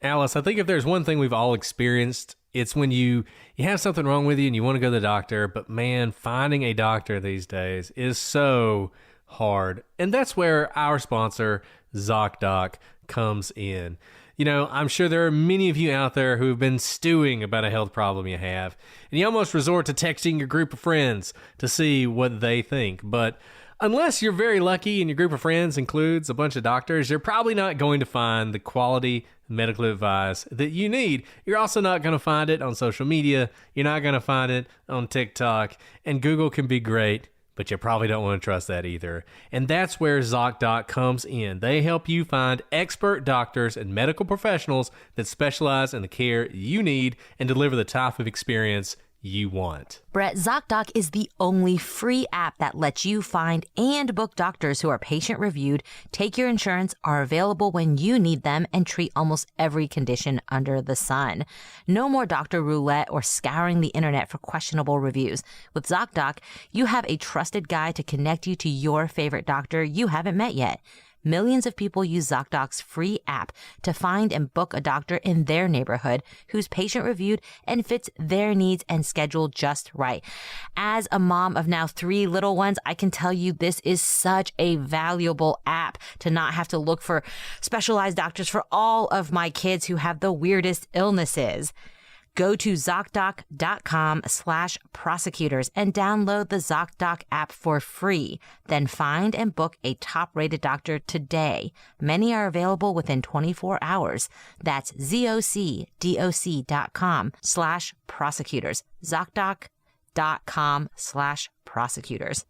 Alice, I think if there's one thing we've all experienced, it's when you have something wrong with you and you want to go to the doctor, but man, finding a doctor these days is so hard. And that's where our sponsor, Zoc Doc, comes in. You know, I'm sure there are many of you out there who have been stewing about a health problem you have, and you almost resort to texting your group of friends to see what they think. But unless you're very lucky and your group of friends includes a bunch of doctors, you're probably not going to find the quality medical advice that you need. You're also not going to find it on social media. You're not going to find it on TikTok. And Google can be great, but you probably don't want to trust that either. And that's where Zoc Doc comes in. They help you find expert doctors and medical professionals that specialize in the care you need and deliver the type of experience you want. Brett, Zoc Doc is the only free app that lets you find and book doctors who are patient reviewed, take your insurance, are available when you need them, and treat almost every condition under the sun. No more doctor roulette or scouring the internet for questionable reviews. With Zoc Doc, you have a trusted guide to connect you to your favorite doctor you haven't met yet. Millions of people use Zoc Doc's free app to find and book a doctor in their neighborhood who's patient reviewed and fits their needs and schedule just right. As a mom of now 3 little ones, I can tell you this is such a valuable app to not have to look for specialized doctors for all of my kids who have the weirdest illnesses. Go to ZocDoc.com/prosecutors and download the Zoc Doc app for free. Then find and book a top-rated doctor today. Many are available within 24 hours. That's ZocDoc.com/prosecutors. ZocDoc.com/prosecutors.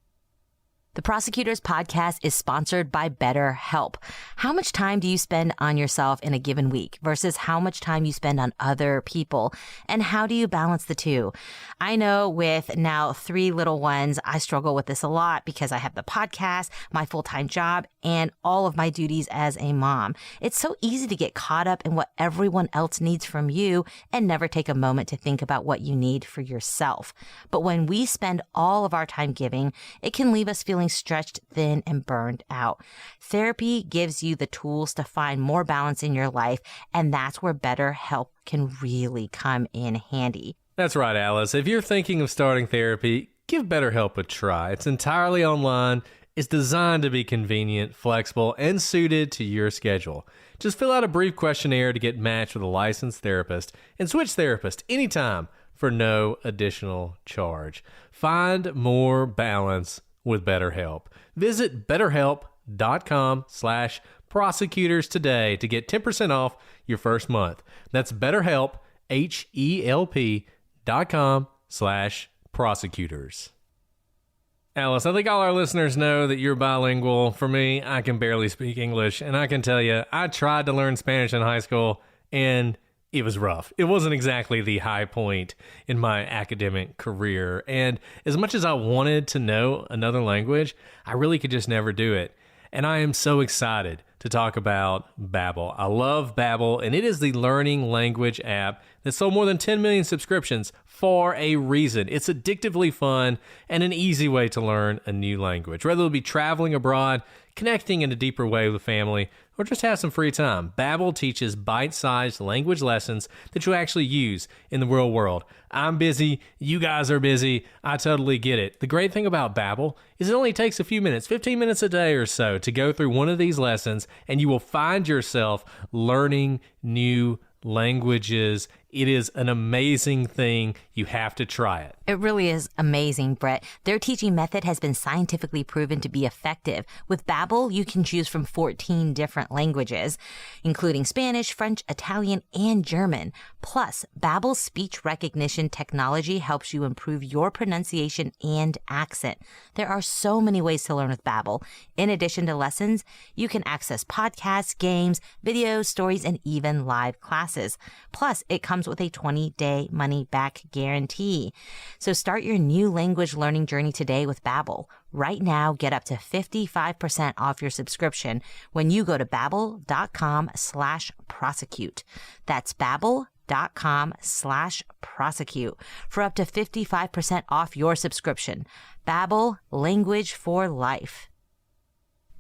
The Prosecutors Podcast is sponsored by BetterHelp. How much time do you spend on yourself in a given week versus how much time you spend on other people? And how do you balance the two? I know with now 3 little ones, I struggle with this a lot because I have the podcast, my full-time job, and all of my duties as a mom. It's so easy to get caught up in what everyone else needs from you and never take a moment to think about what you need for yourself. But when we spend all of our time giving, it can leave us feeling stretched thin and burned out. Therapy gives you the tools to find more balance in your life, and that's where BetterHelp can really come in handy. That's right, Alice. If you're thinking of starting therapy, give BetterHelp a try. It's entirely online. It's designed to be convenient, flexible, and suited to your schedule. Just fill out a brief questionnaire to get matched with a licensed therapist and switch therapist anytime for no additional charge. Find more balance with BetterHelp. Visit BetterHelp.com/prosecutors today to get 10% off your first month. That's BetterHelp, HELP.com/prosecutors. Alice, I think all our listeners know that you're bilingual. For me, I can barely speak English, and I can tell you, I tried to learn Spanish in high school, and it was rough. It wasn't exactly the high point in my academic career. And as much as I wanted to know another language, I really could just never do it. And I am so excited to talk about Babbel. I love Babbel, and it is the learning language app that sold more than 10 million subscriptions for a reason. It's addictively fun and an easy way to learn a new language. Whether it'll be traveling abroad, connecting in a deeper way with family, or just have some free time, Babbel teaches bite-sized language lessons that you actually use in the real world. I'm busy, you guys are busy, I totally get it. The great thing about Babbel is it only takes a few minutes, 15 minutes a day or so, to go through one of these lessons, and you will find yourself learning new languages It is an amazing thing. You have to try it. It really is amazing, Brett. Their teaching method has been scientifically proven to be effective. With Babbel, you can choose from 14 different languages, including Spanish, French, Italian, and German. Plus, Babbel's speech recognition technology helps you improve your pronunciation and accent. There are so many ways to learn with Babbel. In addition to lessons, you can access podcasts, games, videos, stories, and even live classes. Plus, it comes with a 20-day money-back guarantee. So start your new language learning journey today with Babbel. Right now, get up to 55% off your subscription when you go to babbel.com/prosecute. That's babbel.com/prosecute for up to 55% off your subscription. Babbel, language for life.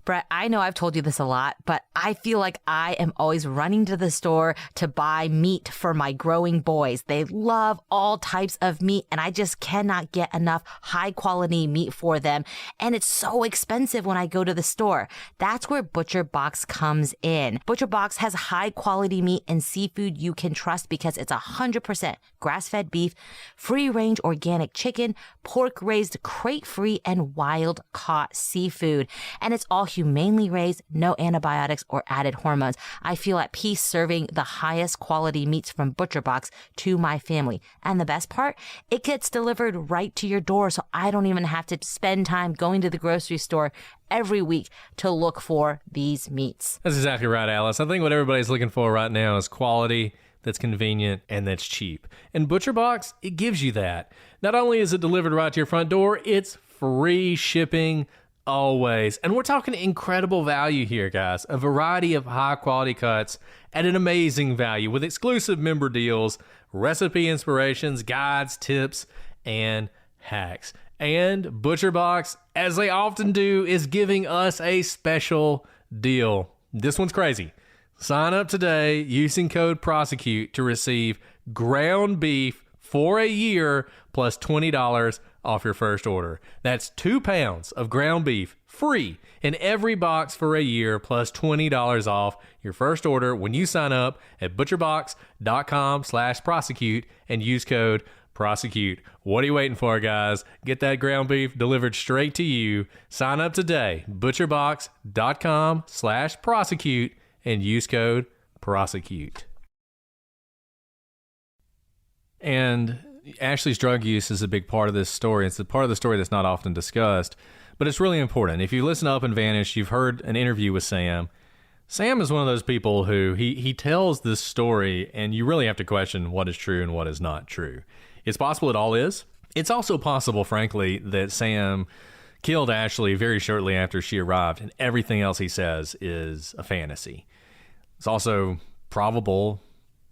Brett, I know I've told you this a lot, but I feel like I am always running to the store to buy meat for my growing boys. They love all types of meat, and I just cannot get enough high-quality meat for them, and it's so expensive when I go to the store. That's where ButcherBox comes in. ButcherBox has high-quality meat and seafood you can trust because it's 100% grass-fed beef, free-range organic chicken, pork-raised crate-free, and wild-caught seafood. And it's all humanely raised, no antibiotics or added hormones. I feel at peace serving the highest quality meats from ButcherBox to my family. And the best part, it gets delivered right to your door, so I don't even have to spend time going to the grocery store every week to look for these meats. That's exactly right, Alice. I think what everybody's looking for right now is quality that's convenient and that's cheap. And ButcherBox, it gives you that. Not only is it delivered right to your front door, it's free shipping always. And we're talking incredible value here, guys. A variety of high quality cuts at an amazing value with exclusive member deals, recipe inspirations, guides, tips, and hacks. And ButcherBox, as they often do, is giving us a special deal. This one's crazy. Sign up today using code PROSECUTE to receive ground beef for a year plus $20 off your first order. That's 2 pounds of ground beef free in every box for a year plus $20 off your first order when you sign up at butcherbox.com/prosecute and use code prosecute. What are you waiting for, guys? Get that ground beef delivered straight to you. Sign up today, butcherbox.com/prosecute and use code prosecute. And Ashley's drug use is a big part of this story. It's a part of the story that's not often discussed, but it's really important. If you listen to Up and Vanish, you've heard an interview with Sam. Sam is one of those people who he tells this story, and you really have to question what is true and what is not true. It's possible it all is. It's also possible, frankly, that Sam killed Ashley very shortly after she arrived, and everything else he says is a fantasy. It's also probable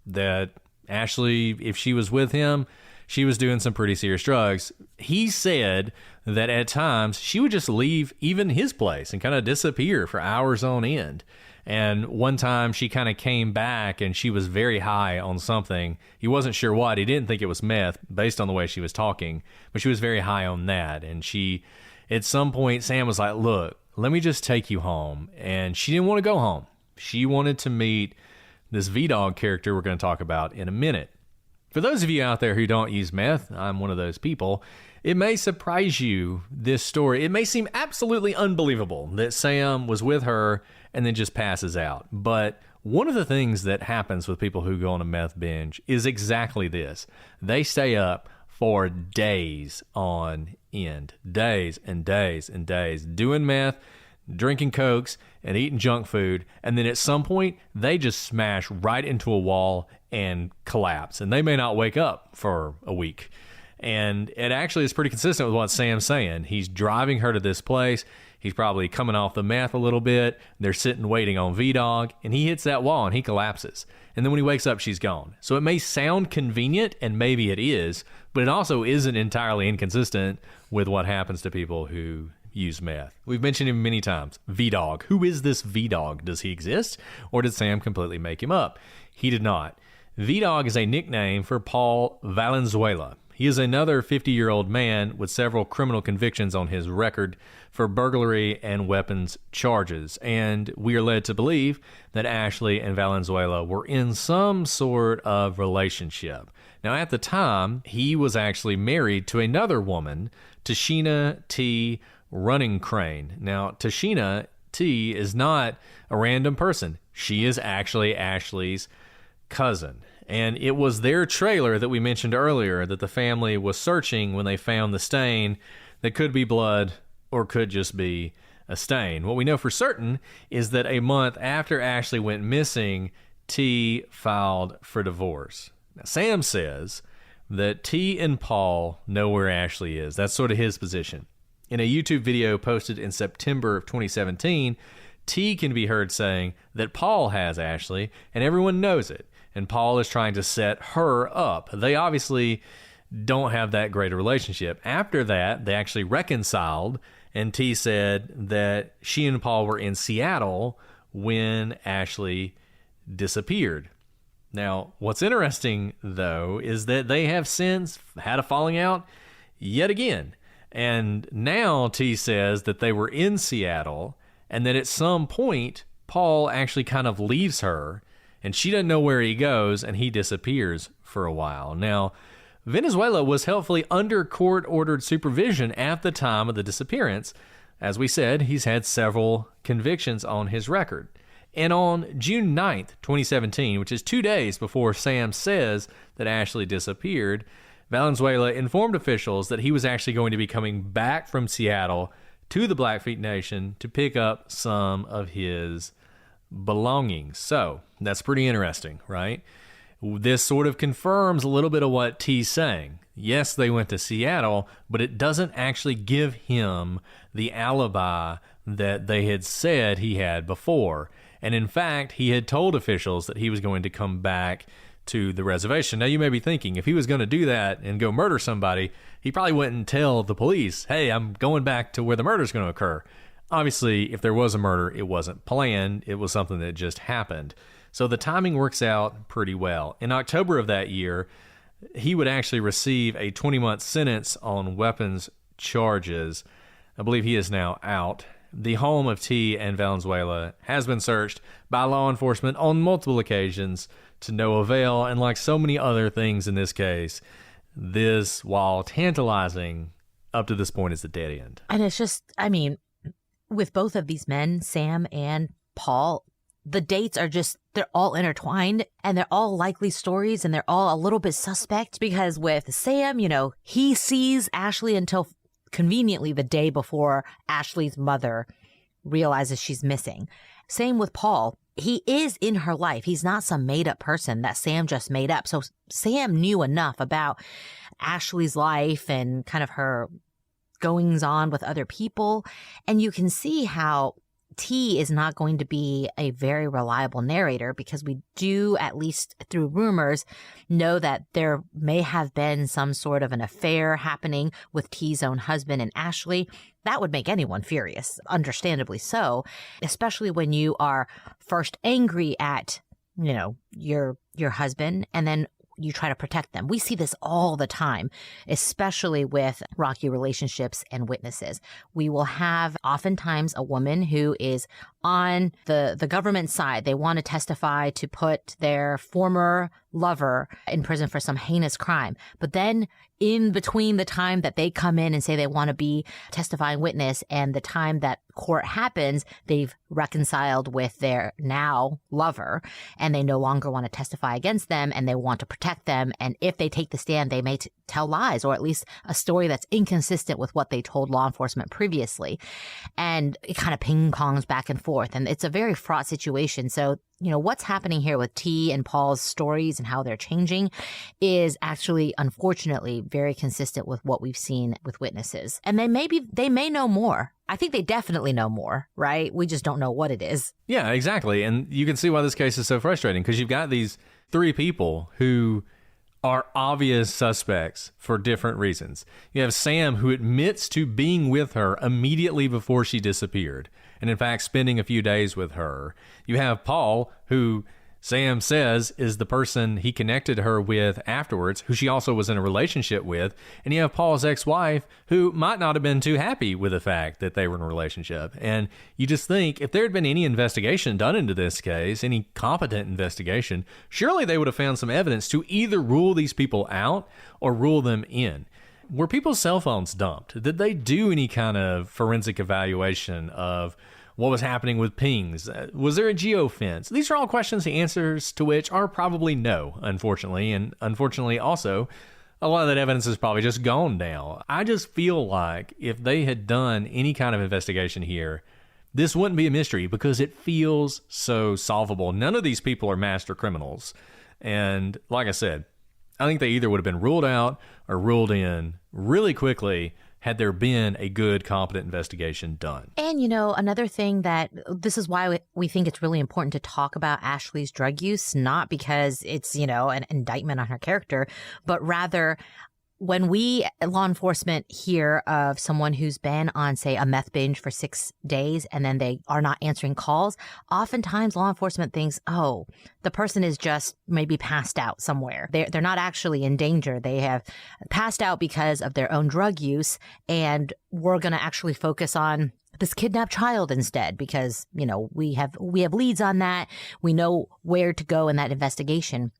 that Ashley, if she was with him, she was doing some pretty serious drugs. He said that at times she would just leave even his place and kind of disappear for hours on end. And one time she kind of came back and she was very high on something. He wasn't sure what. He didn't think it was meth based on the way she was talking, but she was very high on that. And she, at some point, Sam was like, look, let me just take you home. And she didn't want to go home. She wanted to meet this V-Dog character we're going to talk about in a minute. For those of you out there who don't use meth, I'm one of those people, it may surprise you, this story. It may seem absolutely unbelievable that Sam was with her and then just passes out. But one of the things that happens with people who go on a meth binge is exactly this. They stay up for days on end. Days and days and days doing meth, drinking Cokes, and eating junk food, and then at some point, they just smash right into a wall and collapse, and they may not wake up for a week. And it actually is pretty consistent with what Sam's saying. He's driving her to this place. He's probably coming off the meth a little bit. They're sitting waiting on V-Dog, and he hits that wall, and he collapses. And then when he wakes up, she's gone. So it may sound convenient, and maybe it is, but it also isn't entirely inconsistent with what happens to people who use meth. We've mentioned him many times. V-Dog. Who is this V-Dog? Does he exist? Or did Sam completely make him up? He did not. V-Dog is a nickname for Paul Valenzuela. He is another 50-year-old man with several criminal convictions on his record for burglary and weapons charges, and we are led to believe that Ashley and Valenzuela were in some sort of relationship. Now, at the time, he was actually married to another woman, Tashina T. Running Crane. Now, Tashina T. is not a random person. She is actually Ashley's cousin. And it was their trailer that we mentioned earlier that the family was searching when they found the stain that could be blood or could just be a stain. What we know for certain is that a month after Ashley went missing, T filed for divorce. Now, Sam says that T and Paul know where Ashley is. That's sort of his position. In a YouTube video posted in September of 2017, T can be heard saying that Paul has Ashley and everyone knows it. And Paul is trying to set her up. They obviously don't have that great a relationship. After that, they actually reconciled, and T said that she and Paul were in Seattle when Ashley disappeared. Now, what's interesting, though, is that they have since had a falling out yet again. And now T says that they were in Seattle, and that at some point, Paul actually kind of leaves her, and she doesn't know where he goes, and he disappears for a while. Now, Venezuela was helpfully under court-ordered supervision at the time of the disappearance. As we said, he's had several convictions on his record. And on June 9th, 2017, which is 2 days before Sam says that Ashley disappeared, Valenzuela informed officials that he was actually going to be coming back from Seattle to the Blackfeet Nation to pick up some of his belongings. So that's pretty interesting, right? This sort of confirms a little bit of what T's saying. Yes, they went to Seattle, but it doesn't actually give him the alibi that they had said he had before. And in fact, he had told officials that he was going to come back to the reservation. Now, you may be thinking, if he was going to do that and go murder somebody, he probably wouldn't tell the police, hey, I'm going back to where the murder's going to occur. Obviously, if there was a murder, it wasn't planned. It was something that just happened. So the timing works out pretty well. In October of that year, he would actually receive a 20-month sentence on weapons charges. I believe he is now out. The home of T and Valenzuela has been searched by law enforcement on multiple occasions to no avail. And like so many other things in this case, this, while tantalizing, up to this point is a dead end. And it's just, I mean, with both of these men, Sam and Paul, the dates are just, they're all intertwined and they're all likely stories and they're all a little bit suspect because with Sam, you know, he sees Ashley until conveniently the day before Ashley's mother realizes she's missing. Same with Paul. He is in her life. He's not some made up person that Sam just made up. So Sam knew enough about Ashley's life and kind of her goings on with other people. And you can see how T is not going to be a very reliable narrator because we do, at least through rumors, know that there may have been some sort of an affair happening with T's own husband and Ashley. That would make anyone furious, understandably so, especially when you are first angry at, you know, your husband and then you try to protect them. We see this all the time, especially with rocky relationships and witnesses. We will have oftentimes a woman who is on the government side. They want to testify to put their former lover in prison for some heinous crime. But then in between the time that they come in and say they want to be testifying witness and the time that court happens, they've reconciled with their now lover and they no longer want to testify against them and they want to protect them. And if they take the stand, they may tell lies or at least a story that's inconsistent with what they told law enforcement previously. And it kind of ping-pongs back and forth. And it's a very fraught situation. So, you know, what's happening here with T and Paul's stories and how they're changing is actually, unfortunately, very consistent with what we've seen with witnesses. And they may know more. I think they definitely know more, right? We just don't know what it is. Yeah, exactly. And you can see why this case is so frustrating because you've got these three people who are obvious suspects for different reasons. You have Sam, who admits to being with her immediately before she disappeared, and in fact spending a few days with her. You have Paul, who Sam says is the person he connected her with afterwards, who she also was in a relationship with. And you have Paul's ex-wife, who might not have been too happy with the fact that they were in a relationship. And you just think, if there had been any investigation done into this case, any competent investigation, surely they would have found some evidence to either rule these people out or rule them in. Were people's cell phones dumped? Did they do any kind of forensic evaluation of what was happening with pings? Was there a geofence? These are all questions, the answers to which are probably no, unfortunately. And unfortunately also, a lot of that evidence is probably just gone now. I just feel like if they had done any kind of investigation here, this wouldn't be a mystery because it feels so solvable. None of these people are master criminals. And like I said, I think they either would have been ruled out or ruled in really quickly had there been a good, competent investigation done. And, another thing that this is why we think it's really important to talk about Ashley's drug use, not because it's, an indictment on her character, but rather when we, law enforcement, hear of someone who's been on, say, a meth binge for 6 days and then they are not answering calls, oftentimes law enforcement thinks, oh, the person is just maybe passed out somewhere. They're not actually in danger. They have passed out because of their own drug use, and we're going to actually focus on this kidnapped child instead because, we have leads on that. We know where to go in that investigation.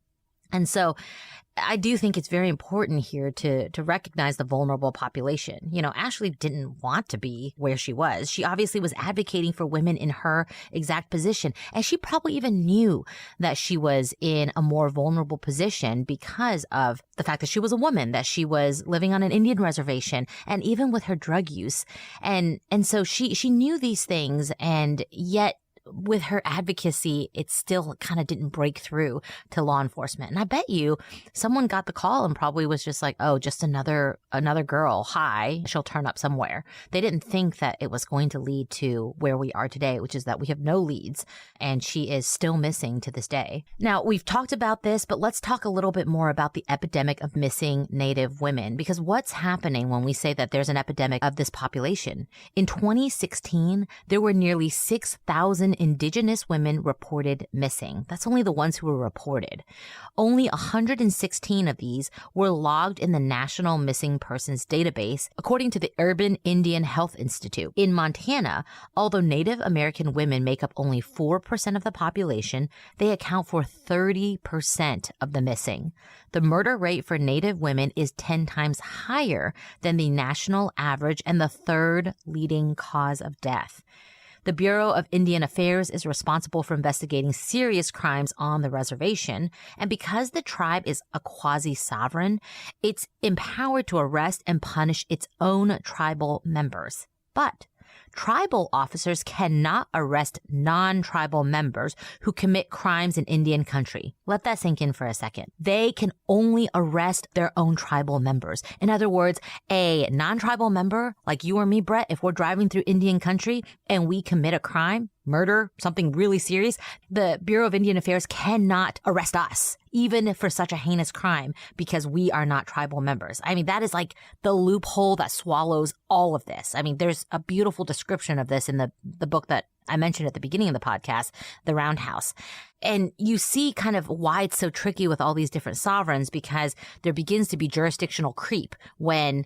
And so I do think it's very important here to recognize the vulnerable population. Ashley didn't want to be where she was. She obviously was advocating for women in her exact position. And she probably even knew that she was in a more vulnerable position because of the fact that she was a woman, that she was living on an Indian reservation, and even with her drug use. And so she knew these things, and yet with her advocacy, it still kind of didn't break through to law enforcement. And I bet you someone got the call and probably was just like, oh, just another girl. Hi, she'll turn up somewhere. They didn't think that it was going to lead to where we are today, which is that we have no leads and she is still missing to this day. Now, we've talked about this, but let's talk a little bit more about the epidemic of missing Native women, because what's happening when we say that there's an epidemic of this population? In 2016, there were nearly 6,000 Indigenous women reported missing. That's only the ones who were reported. Only 116 of these were logged in the National Missing Persons Database, according to the Urban Indian Health Institute. In Montana, although Native American women make up only 4% of the population, they account for 30% of the missing. The murder rate for Native women is 10 times higher than the national average and the third leading cause of death. The Bureau of Indian Affairs is responsible for investigating serious crimes on the reservation, and because the tribe is a quasi-sovereign, it's empowered to arrest and punish its own tribal members. But tribal officers cannot arrest non-tribal members who commit crimes in Indian country. Let that sink in for a second. They can only arrest their own tribal members. In other words, a non-tribal member, like you or me, Brett, if we're driving through Indian country and we commit a crime, murder, something really serious, the Bureau of Indian Affairs cannot arrest us, even for such a heinous crime, because we are not tribal members. I mean, that is like the loophole that swallows all of this. I mean, there's a beautiful description of this in the book that I mentioned at the beginning of the podcast, The Roundhouse. And you see kind of why it's so tricky with all these different sovereigns, because there begins to be jurisdictional creep when,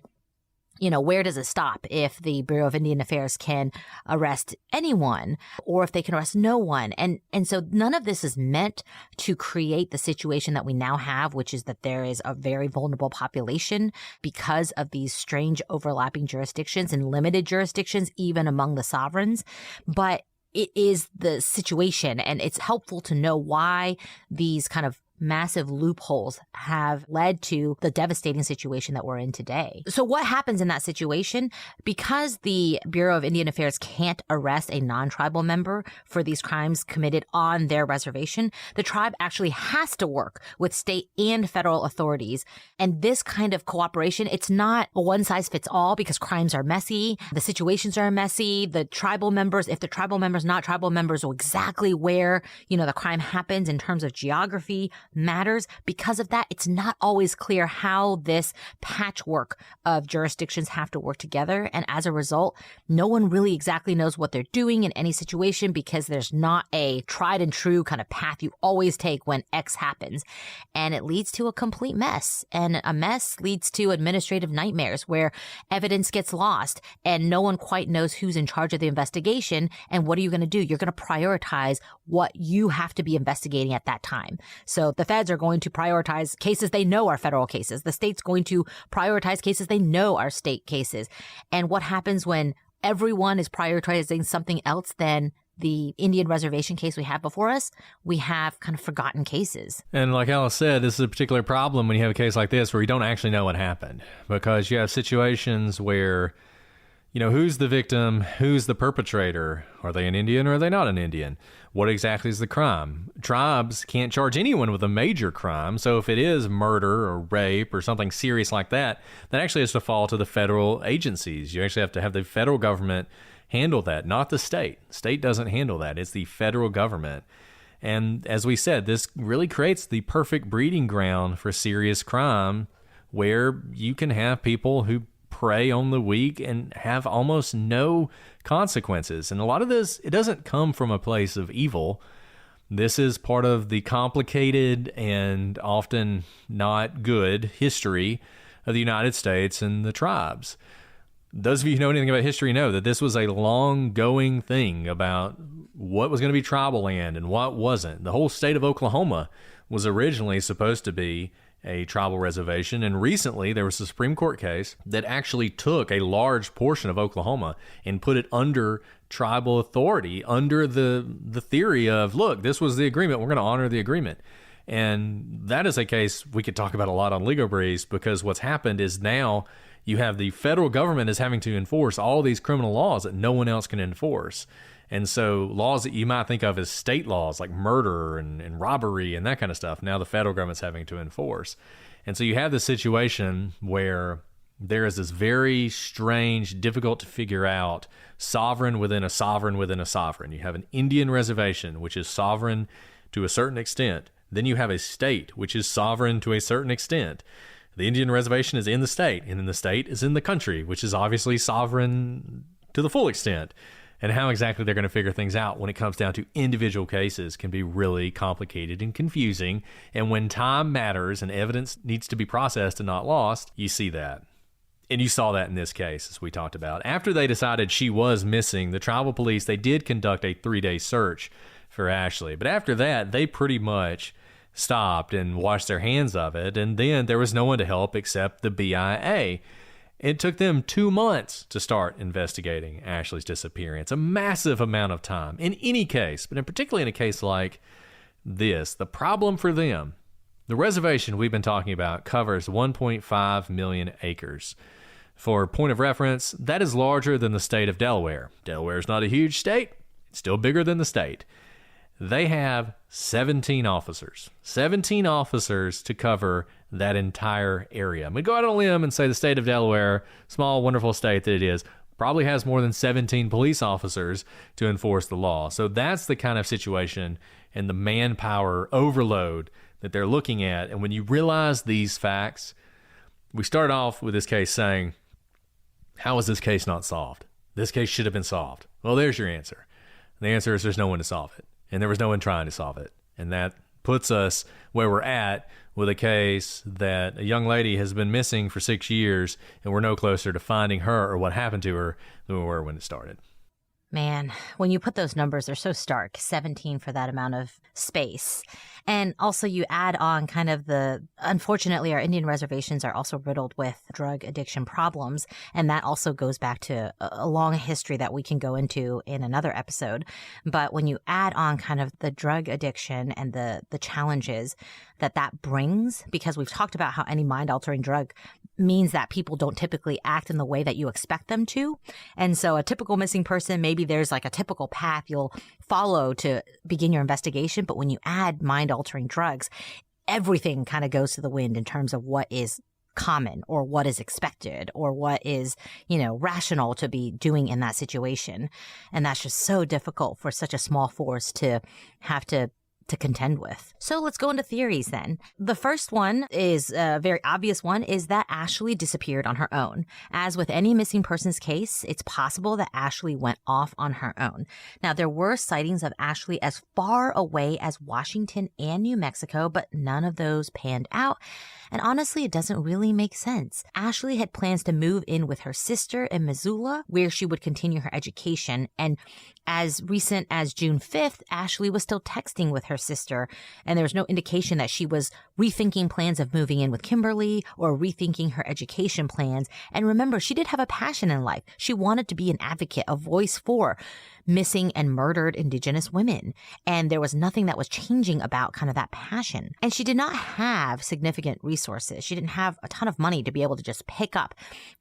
where does it stop if the Bureau of Indian Affairs can arrest anyone or if they can arrest no one? And so none of this is meant to create the situation that we now have, which is that there is a very vulnerable population because of these strange overlapping jurisdictions and limited jurisdictions, even among the sovereigns. But it is the situation, and it's helpful to know why these kind of massive loopholes have led to the devastating situation that we're in today. So what happens in that situation? Because the Bureau of Indian Affairs can't arrest a non-tribal member for these crimes committed on their reservation, the tribe actually has to work with state and federal authorities. And this kind of cooperation, it's not a one-size-fits-all, because crimes are messy, the situations are messy, the tribal members, if the tribal members, not tribal members, know exactly where, the crime happens in terms of geography, matters. Because of that, it's not always clear how this patchwork of jurisdictions have to work together. And as a result, no one really exactly knows what they're doing in any situation because there's not a tried and true kind of path you always take when X happens. And it leads to a complete mess. And a mess leads to administrative nightmares where evidence gets lost and no one quite knows who's in charge of the investigation. And what are you going to do? You're going to prioritize what you have to be investigating at that time. So the feds are going to prioritize cases they know are federal cases. The state's going to prioritize cases they know are state cases. And what happens when everyone is prioritizing something else than the Indian reservation case we have before us? We have kind of forgotten cases. And like Alice said, this is a particular problem when you have a case like this where you don't actually know what happened, because you have situations where, you know, who's the victim? Who's the perpetrator? Are they an Indian or are they not an Indian? What exactly is the crime? Tribes can't charge anyone with a major crime. So if it is murder or rape or something serious like that, that actually has to fall to the federal agencies. You actually have to have the federal government handle that, not the state. State doesn't handle that. It's the federal government. And as we said, this really creates the perfect breeding ground for serious crime, where you can have people who prey on the weak and have almost no consequences. And a lot of this, it doesn't come from a place of evil. This is part of the complicated and often not good history of the United States and the tribes. Those of you who know anything about history know that this was a long-going thing about what was going to be tribal land and what wasn't. The whole state of Oklahoma was originally supposed to be a tribal reservation, and recently there was a Supreme Court case that actually took a large portion of Oklahoma and put it under tribal authority, under the theory of, look, this was the agreement, we're going to honor the agreement. And that is a case we could talk about a lot on Legal Breeze, because what's happened is now you have the federal government is having to enforce all these criminal laws that no one else can enforce. And so laws that you might think of as state laws, like murder and robbery and that kind of stuff, now the federal government's having to enforce. And so you have this situation where there is this very strange, difficult to figure out sovereign within a sovereign within a sovereign. You have an Indian reservation, which is sovereign to a certain extent. Then you have a state, which is sovereign to a certain extent. The Indian reservation is in the state, and then the state is in the country, which is obviously sovereign to the full extent. And how exactly they're going to figure things out when it comes down to individual cases can be really complicated and confusing. And when time matters and evidence needs to be processed and not lost, you see that. And you saw that in this case, as we talked about. After they decided she was missing, the tribal police, they did conduct a 3-day search for Ashley. But after that, they pretty much stopped and washed their hands of it. And then there was no one to help except the BIA. It took them 2 months to start investigating Ashley's disappearance, a massive amount of time in any case, but in particularly in a case like this. The problem for them, the reservation we've been talking about covers 1.5 million acres. For point of reference, that is larger than the state of Delaware. Delaware is not a huge state. It's still bigger than the state. They have 17 officers to cover that entire area. I'm going to go out on a limb and say the state of Delaware, small, wonderful state that it is, probably has more than 17 police officers to enforce the law. So that's the kind of situation and the manpower overload that they're looking at. And when you realize these facts, we start off with this case saying, how is this case not solved? This case should have been solved. Well, there's your answer. The answer is there's no one to solve it. And there was no one trying to solve it. And that puts us where we're at with a case that a young lady has been missing for 6 years, and we're no closer to finding her or what happened to her than we were when it started. Man, when you put those numbers, they're so stark. 17 for that amount of space. And also you add on kind of unfortunately, our Indian reservations are also riddled with drug addiction problems. And that also goes back to a long history that we can go into in another episode. But when you add on kind of the drug addiction and the challenges that brings, because we've talked about how any mind-altering drug means that people don't typically act in the way that you expect them to. And so a typical missing person, maybe there's like a typical path you'll follow to begin your investigation. But when you add mind-altering drugs, everything kind of goes to the wind in terms of what is common or what is expected or what is, rational to be doing in that situation. And that's just so difficult for such a small force to have to to contend with. So let's go into theories then. The first one is a very obvious one, is that Ashley disappeared on her own. As with any missing persons case, it's possible that Ashley went off on her own. Now, there were sightings of Ashley as far away as Washington and New Mexico, but none of those panned out. And honestly, it doesn't really make sense. Ashley had plans to move in with her sister in Missoula, where she would continue her education. And as recent as June 5th, Ashley was still texting with her sister, and there was no indication that she was rethinking plans of moving in with Kimberly or rethinking her education plans. And remember, she did have a passion in life. She wanted to be an advocate, a voice for missing and murdered Indigenous women. And there was nothing that was changing about kind of that passion. And she did not have significant resources. She didn't have a ton of money to be able to just pick up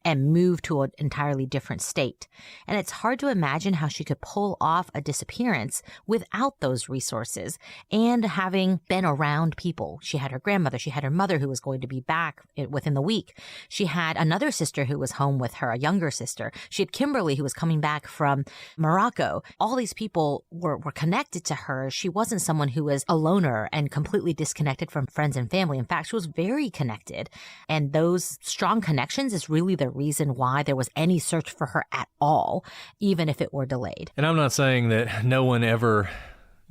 and move to an entirely different state. And it's hard to imagine how she could pull off a disappearance without those resources and having been around people. She had her grandmother. She had her mother who was going to be back within the week. She had another sister who was home with her, a younger sister. She had Kimberly who was coming back from Morocco. All these people were connected to her. She wasn't someone who was a loner and completely disconnected from friends and family. In fact, she was very connected. And those strong connections is really the reason why there was any search for her at all, even if it were delayed. And I'm not saying that no one ever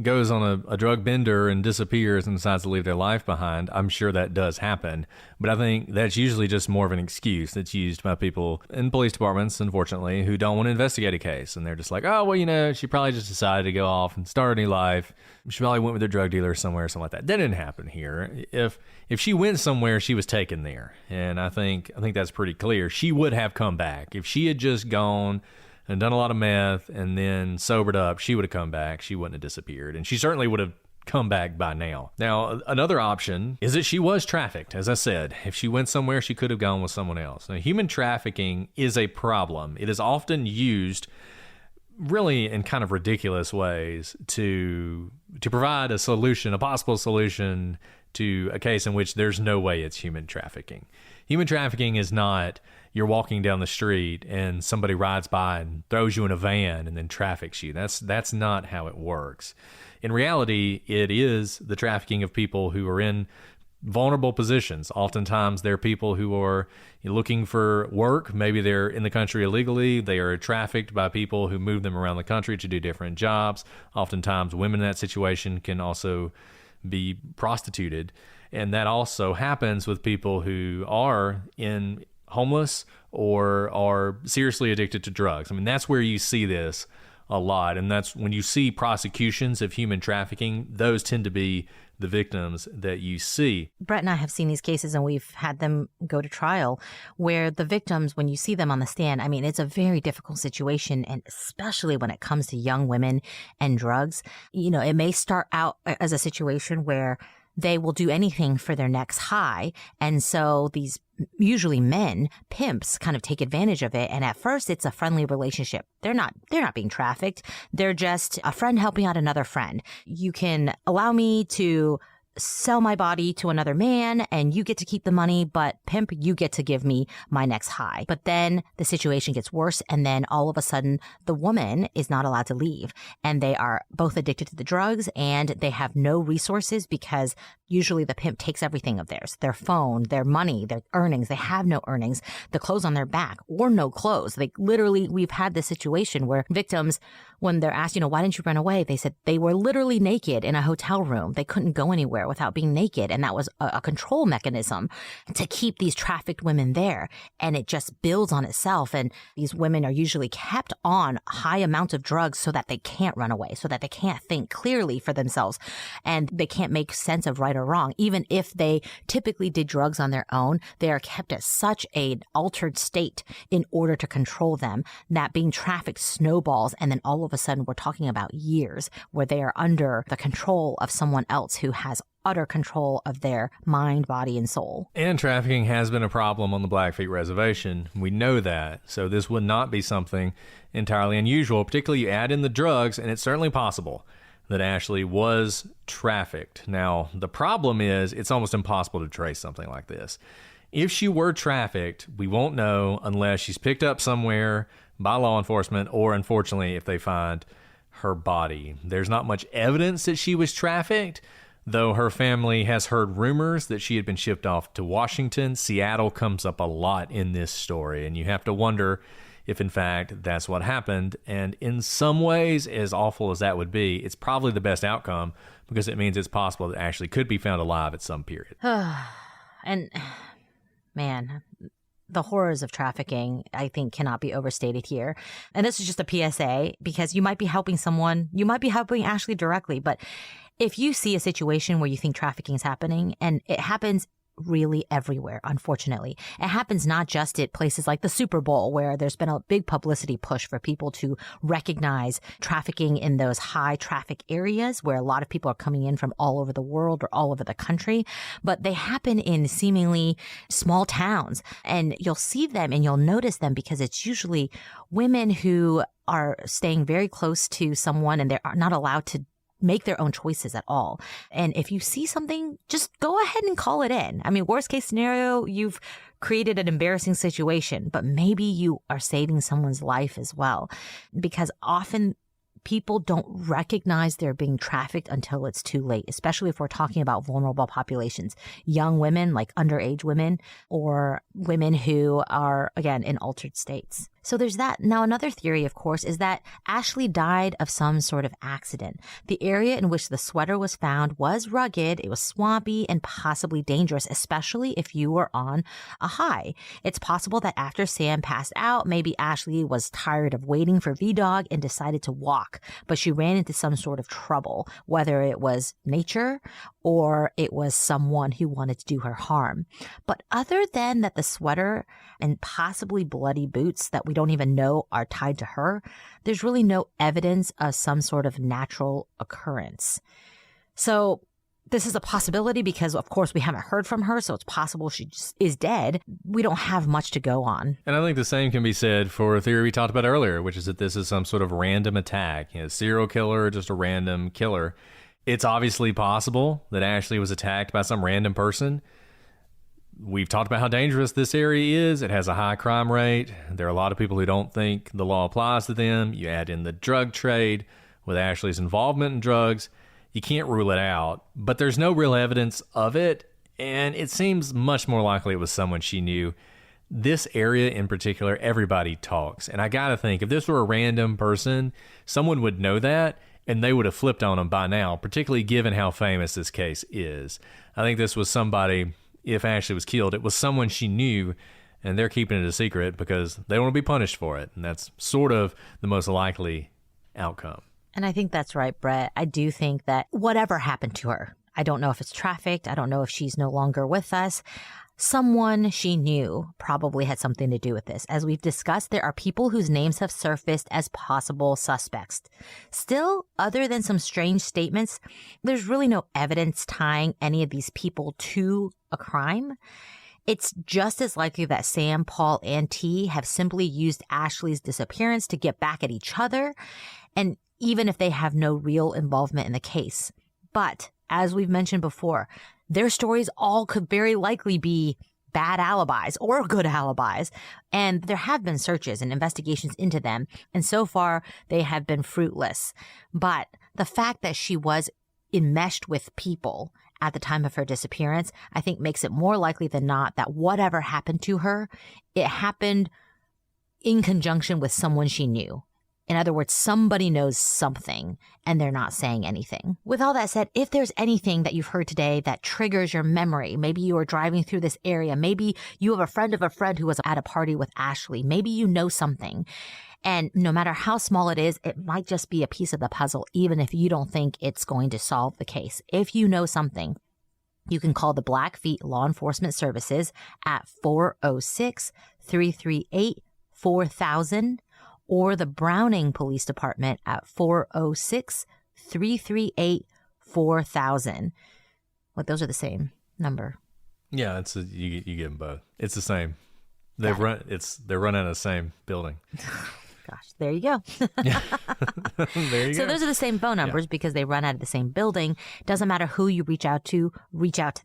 goes on a drug bender and disappears and decides to leave their life behind. I'm sure that does happen. But I think that's usually just more of an excuse that's used by people in police departments, unfortunately, who don't want to investigate a case. And they're just like, oh, well, she probably just decided to go off and start a new life. She probably went with her drug dealer somewhere or something like that. That didn't happen here. If she went somewhere, she was taken there. And I think that's pretty clear. She would have come back. If she had just gone and done a lot of meth and then sobered up, she would have come back. She wouldn't have disappeared. And she certainly would have come back by now. Now, another option is that she was trafficked. As I said, if she went somewhere, she could have gone with someone else. Now, human trafficking is a problem. It is often used really in kind of ridiculous ways to provide a solution, a possible solution to a case in which there's no way it's human trafficking. Human trafficking is not you're walking down the street and somebody rides by and throws you in a van and then traffics you. That's not how it works. In reality, it is the trafficking of people who are in vulnerable positions. Oftentimes, they're people who are looking for work. Maybe they're in the country illegally. They are trafficked by people who move them around the country to do different jobs. Oftentimes, women in that situation can also be prostituted. And that also happens with people who are homeless or are seriously addicted to drugs. I mean, that's where you see this a lot. And that's when you see prosecutions of human trafficking, those tend to be the victims that you see. Brett and I have seen these cases and we've had them go to trial where the victims, when you see them on the stand, I mean, it's a very difficult situation. And especially when it comes to young women and drugs, it may start out as a situation where they will do anything for their next high. And so these usually men, pimps, kind of take advantage of it. And at first it's a friendly relationship. They're not being trafficked. They're just a friend helping out another friend. You can allow me to sell my body to another man and you get to keep the money, but pimp, you get to give me my next high. But then the situation gets worse and then all of a sudden the woman is not allowed to leave and they are both addicted to the drugs and they have no resources because usually the pimp takes everything of theirs, their phone, their money, their earnings. They have no earnings, the clothes on their back or no clothes. We've had this situation where victims, when they're asked, why didn't you run away? They said they were literally naked in a hotel room. They couldn't go anywhere without being naked. And that was a control mechanism to keep these trafficked women there. And it just builds on itself. And these women are usually kept on high amounts of drugs so that they can't run away, so that they can't think clearly for themselves. And they can't make sense of right or wrong. Even if they typically did drugs on their own, they are kept at such an altered state in order to control them that being trafficked snowballs. And then all of a sudden we're talking about years where they are under the control of someone else who has utter control of their mind, body, and soul. And trafficking has been a problem on the Blackfeet Reservation. We know that. So this would not be something entirely unusual, particularly you add in the drugs, and it's certainly possible that Ashley was trafficked. Now, the problem is it's almost impossible to trace something like this. If she were trafficked, we won't know unless she's picked up somewhere by law enforcement or, unfortunately, if they find her body. There's not much evidence that she was trafficked, though her family has heard rumors that she had been shipped off to Washington. Seattle comes up a lot in this story, and you have to wonder if, in fact, that's what happened. And in some ways, as awful as that would be, it's probably the best outcome because it means it's possible that Ashley could be found alive at some period. And, man, the horrors of trafficking, I think, cannot be overstated here. And this is just a PSA because you might be helping someone, you might be helping Ashley directly, but if you see a situation where you think trafficking is happening, and it happens really everywhere, unfortunately. It happens not just at places like the Super Bowl, where there's been a big publicity push for people to recognize trafficking in those high traffic areas where a lot of people are coming in from all over the world or all over the country. But they happen in seemingly small towns, and you'll see them and you'll notice them because it's usually women who are staying very close to someone and they're not allowed to make their own choices at all. And if you see something, just go ahead and call it in. I mean, worst case scenario, you've created an embarrassing situation, but maybe you are saving someone's life as well. Because often people don't recognize they're being trafficked until it's too late, especially if we're talking about vulnerable populations, young women, like underage women, or women who are, again, in altered states. So there's that. Now, another theory, of course, is that Ashley died of some sort of accident. The area in which the sweater was found was rugged, it was swampy, and possibly dangerous, especially if you were on a high. It's possible that after Sam passed out, maybe Ashley was tired of waiting for V-Dog and decided to walk, but she ran into some sort of trouble, whether it was nature or it was someone who wanted to do her harm. But other than that, the sweater and possibly bloody boots that we don't even know are tied to her, there's really no evidence of some sort of natural occurrence. So this is a possibility because, of course, we haven't heard from her, so it's possible she just is dead. We don't have much to go on. And I think the same can be said for a theory we talked about earlier, which is that this is some sort of random attack. Serial killer, just a random killer. It's obviously possible that Ashley was attacked by some random person. We've talked about how dangerous this area is. It has a high crime rate. There are a lot of people who don't think the law applies to them. You add in the drug trade with Ashley's involvement in drugs. You can't rule it out, but there's no real evidence of it, and it seems much more likely it was someone she knew. This area in particular, everybody talks, and I gotta think, if this were a random person, someone would know that, and they would have flipped on them by now, particularly given how famous this case is. I think this was somebody, if Ashley was killed, it was someone she knew, and they're keeping it a secret because they don't want to be punished for it, and that's sort of the most likely outcome. And I think that's right, Brett. I do think that whatever happened to her, I don't know if it's trafficked. I don't know if she's no longer with us. Someone she knew probably had something to do with this. As we've discussed, there are people whose names have surfaced as possible suspects. Still, other than some strange statements, there's really no evidence tying any of these people to a crime. It's just as likely that Sam, Paul, and T have simply used Ashley's disappearance to get back at each other, and even if they have no real involvement in the case. But as we've mentioned before, their stories all could very likely be bad alibis or good alibis. And there have been searches and investigations into them, and so far they have been fruitless. But the fact that she was enmeshed with people at the time of her disappearance, I think makes it more likely than not that whatever happened to her, it happened in conjunction with someone she knew. In other words, somebody knows something and they're not saying anything. With all that said, if there's anything that you've heard today that triggers your memory, maybe you are driving through this area, maybe you have a friend of a friend who was at a party with Ashley, maybe you know something, and no matter how small it is, it might just be a piece of the puzzle, even if you don't think it's going to solve the case. If you know something, you can call the Blackfeet Law Enforcement Services at 406-338-4000. or the Browning Police Department at 406-338-4000. Well, those are the same number. Yeah, you get them both. It's the same. They're running out of the same building. Gosh, there you go. There you go. So those are the same phone numbers because they run out of the same building. Doesn't matter who you reach out to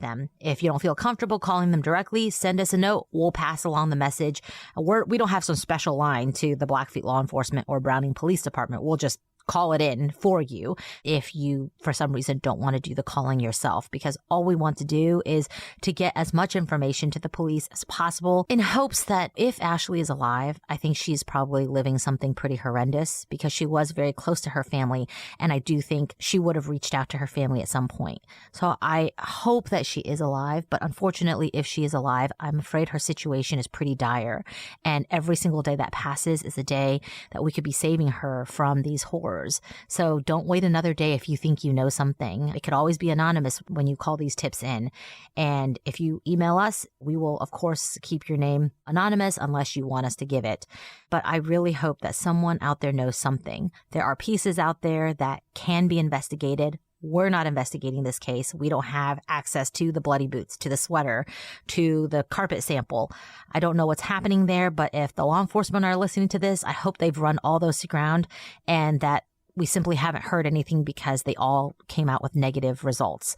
them. If you don't feel comfortable calling them directly, send us a note. We'll pass along the message. We don't have some special line to the Blackfeet Law Enforcement or Browning Police Department. We'll just call it in for you if you, for some reason, don't want to do the calling yourself, because all we want to do is to get as much information to the police as possible in hopes that if Ashley is alive, I think she's probably living something pretty horrendous because she was very close to her family. And I do think she would have reached out to her family at some point. So I hope that she is alive. But unfortunately, if she is alive, I'm afraid her situation is pretty dire. And every single day that passes is a day that we could be saving her from these horrors. So don't wait another day if you think you know something. It could always be anonymous when you call these tips in. And if you email us, we will, of course, keep your name anonymous unless you want us to give it. But I really hope that someone out there knows something. There are pieces out there that can be investigated. We're not investigating this case. We don't have access to the bloody boots, to the sweater, to the carpet sample. I don't know what's happening there, but if the law enforcement are listening to this, I hope they've run all those to ground and that we simply haven't heard anything because they all came out with negative results.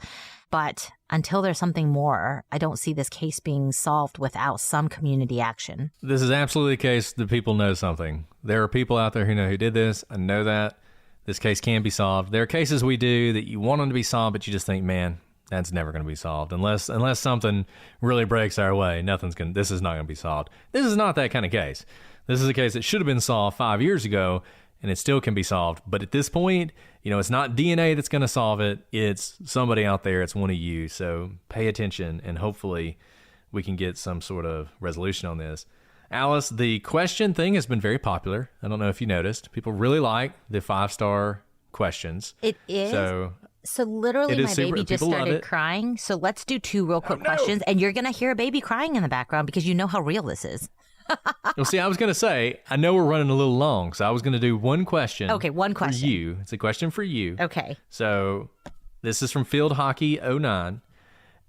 But until there's something more, I don't see this case being solved without some community action. This is absolutely the case that people know something. There are people out there who know who did this. I know that. This case can be solved. There are cases we do that you want them to be solved, but you just think, man, that's never going to be solved. Unless something really breaks our way, this is not going to be solved. This is not that kind of case. This is a case that should have been solved 5 years ago, and it still can be solved. But at this point, it's not DNA that's going to solve it. It's somebody out there. It's one of you. So pay attention, and hopefully we can get some sort of resolution on this. Alice, the question thing has been very popular. I don't know if you noticed. People really like the 5-star questions. It is. So literally my baby just started crying. So let's do 2 real quick questions. And you're going to hear a baby crying in the background because you know how real this is. Well, see, I was going to say, I know we're running a little long, so I was going to do one question. Okay, one question. For you. It's a question for you. Okay. So this is from Field Hockey 09.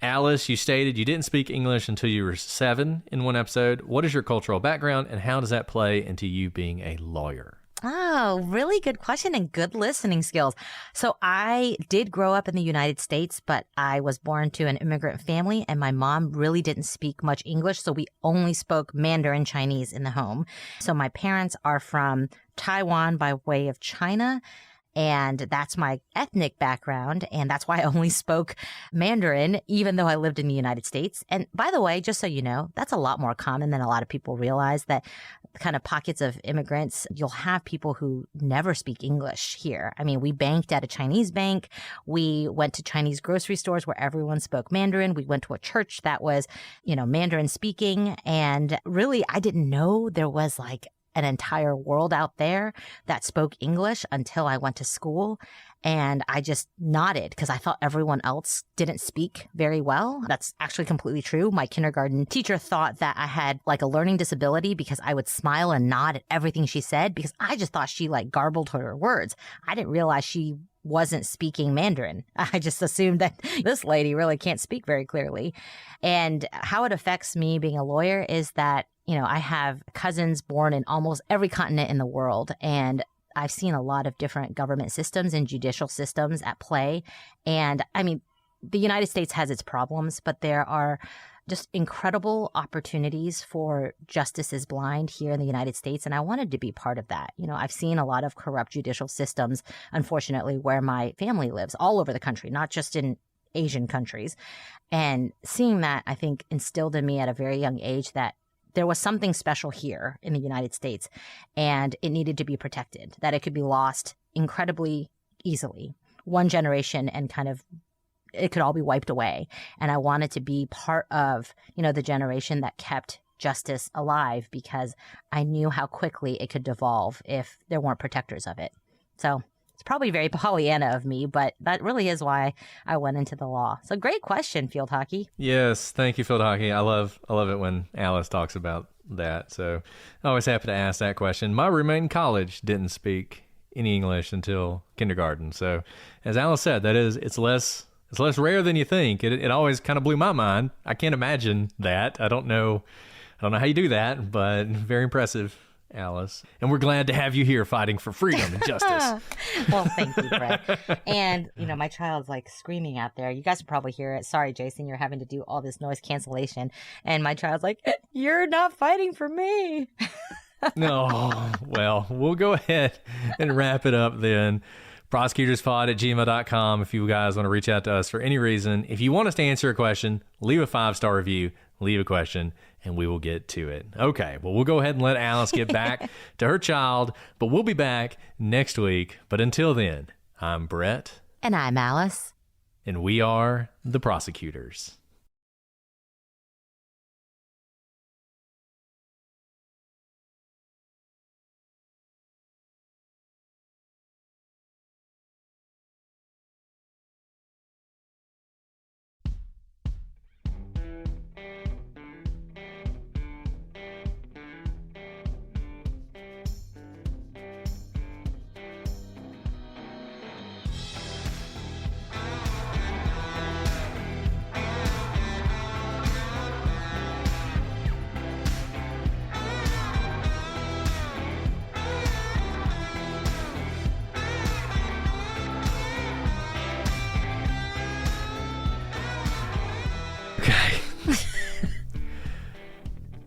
Alice, you stated you didn't speak English until you were 7 in one episode. What is your cultural background, and how does that play into you being a lawyer? Oh, really good question and good listening skills. So I did grow up in the United States, but I was born to an immigrant family and my mom really didn't speak much English. So we only spoke Mandarin Chinese in the home. So my parents are from Taiwan by way of China. And that's my ethnic background. And that's why I only spoke Mandarin, even though I lived in the United States. And by the way, just so you know, that's a lot more common than a lot of people realize, that kind of pockets of immigrants, you'll have people who never speak English here. I mean, we banked at a Chinese bank. We went to Chinese grocery stores where everyone spoke Mandarin. We went to a church that was, Mandarin speaking. And really, I didn't know there was like an entire world out there that spoke English until I went to school. And I just nodded because I thought everyone else didn't speak very well. That's actually completely true. My kindergarten teacher thought that I had like a learning disability because I would smile and nod at everything she said because I just thought she like garbled her words. I didn't realize she wasn't speaking Mandarin. I just assumed that this lady really can't speak very clearly. And how it affects me being a lawyer is that, I have cousins born in almost every continent in the world, and I've seen a lot of different government systems and judicial systems at play. And I mean, the United States has its problems, but there are just incredible opportunities for justice is blind here in the United States. And I wanted to be part of that. I've seen a lot of corrupt judicial systems, unfortunately, where my family lives all over the country, not just in Asian countries. And seeing that, I think, instilled in me at a very young age that there was something special here in the United States and it needed to be protected, that it could be lost incredibly easily. One generation and kind of it could all be wiped away. And I wanted to be part of, the generation that kept justice alive because I knew how quickly it could devolve if there weren't protectors of it. So it's probably very Pollyanna of me, but that really is why I went into the law. So great question, Field Hockey. Yes, thank you, Field Hockey. I love it when Alice talks about that. So always happy to ask that question. My roommate in college didn't speak any English until kindergarten. So as Alice said, it's less rare than you think. It always kind of blew my mind. I can't imagine that. I don't know how you do that, but very impressive, Alice. And we're glad to have you here fighting for freedom and justice. Well, thank you, Brett. And, my child's like screaming out there. You guys can probably hear it. Sorry, Jason, you're having to do all this noise cancellation. And my child's like, you're not fighting for me. No, well, we'll go ahead and wrap it up then. prosecutorspod@gmail.com if you guys want to reach out to us for any reason. If you want us to answer a question, leave a 5-star review, leave a question, and we will get to it. Okay, well, we'll go ahead and let Alice get back to her child, but we'll be back next week. But until then, I'm Brett. And I'm Alice. And we are the prosecutors.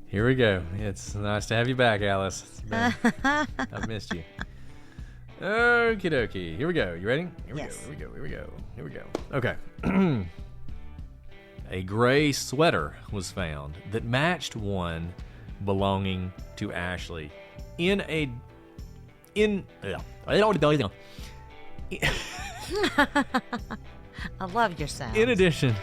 Here we go. It's nice to have you back, Alice. I've missed you. Okie dokie. Here we go. You ready? Here we go. Here we go. Okay. A gray sweater was found that matched one belonging to Ashley I love your sound. In addition,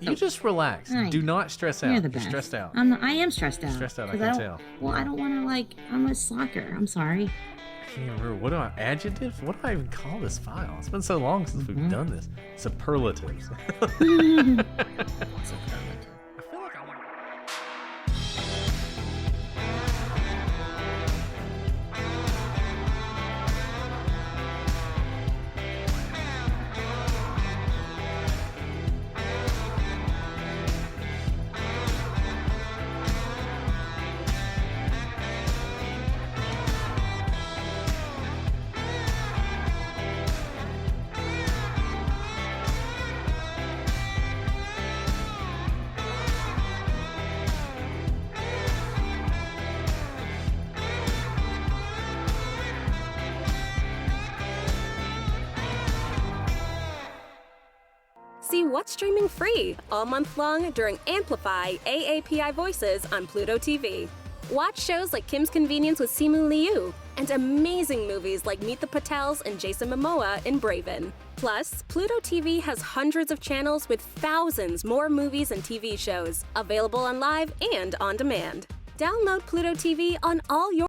you just relax. Right. Do not stress out. You're the You're best. stressed out. I am stressed out. Stressed out, I 'Cause can don't- tell. Well, I don't want to, I'm a slacker. I'm sorry. I can't remember. What do I, adjectives? What do I even call this file? It's been so long since we've done this. Superlatives. I feel like I want See what's streaming free all month long during Amplify AAPI Voices on Pluto TV. Watch shows like Kim's Convenience with Simu Liu and amazing movies like Meet the Patels and Jason Momoa in Braven. Plus, Pluto TV has hundreds of channels with thousands more movies and TV shows available on live and on demand. Download Pluto TV on all your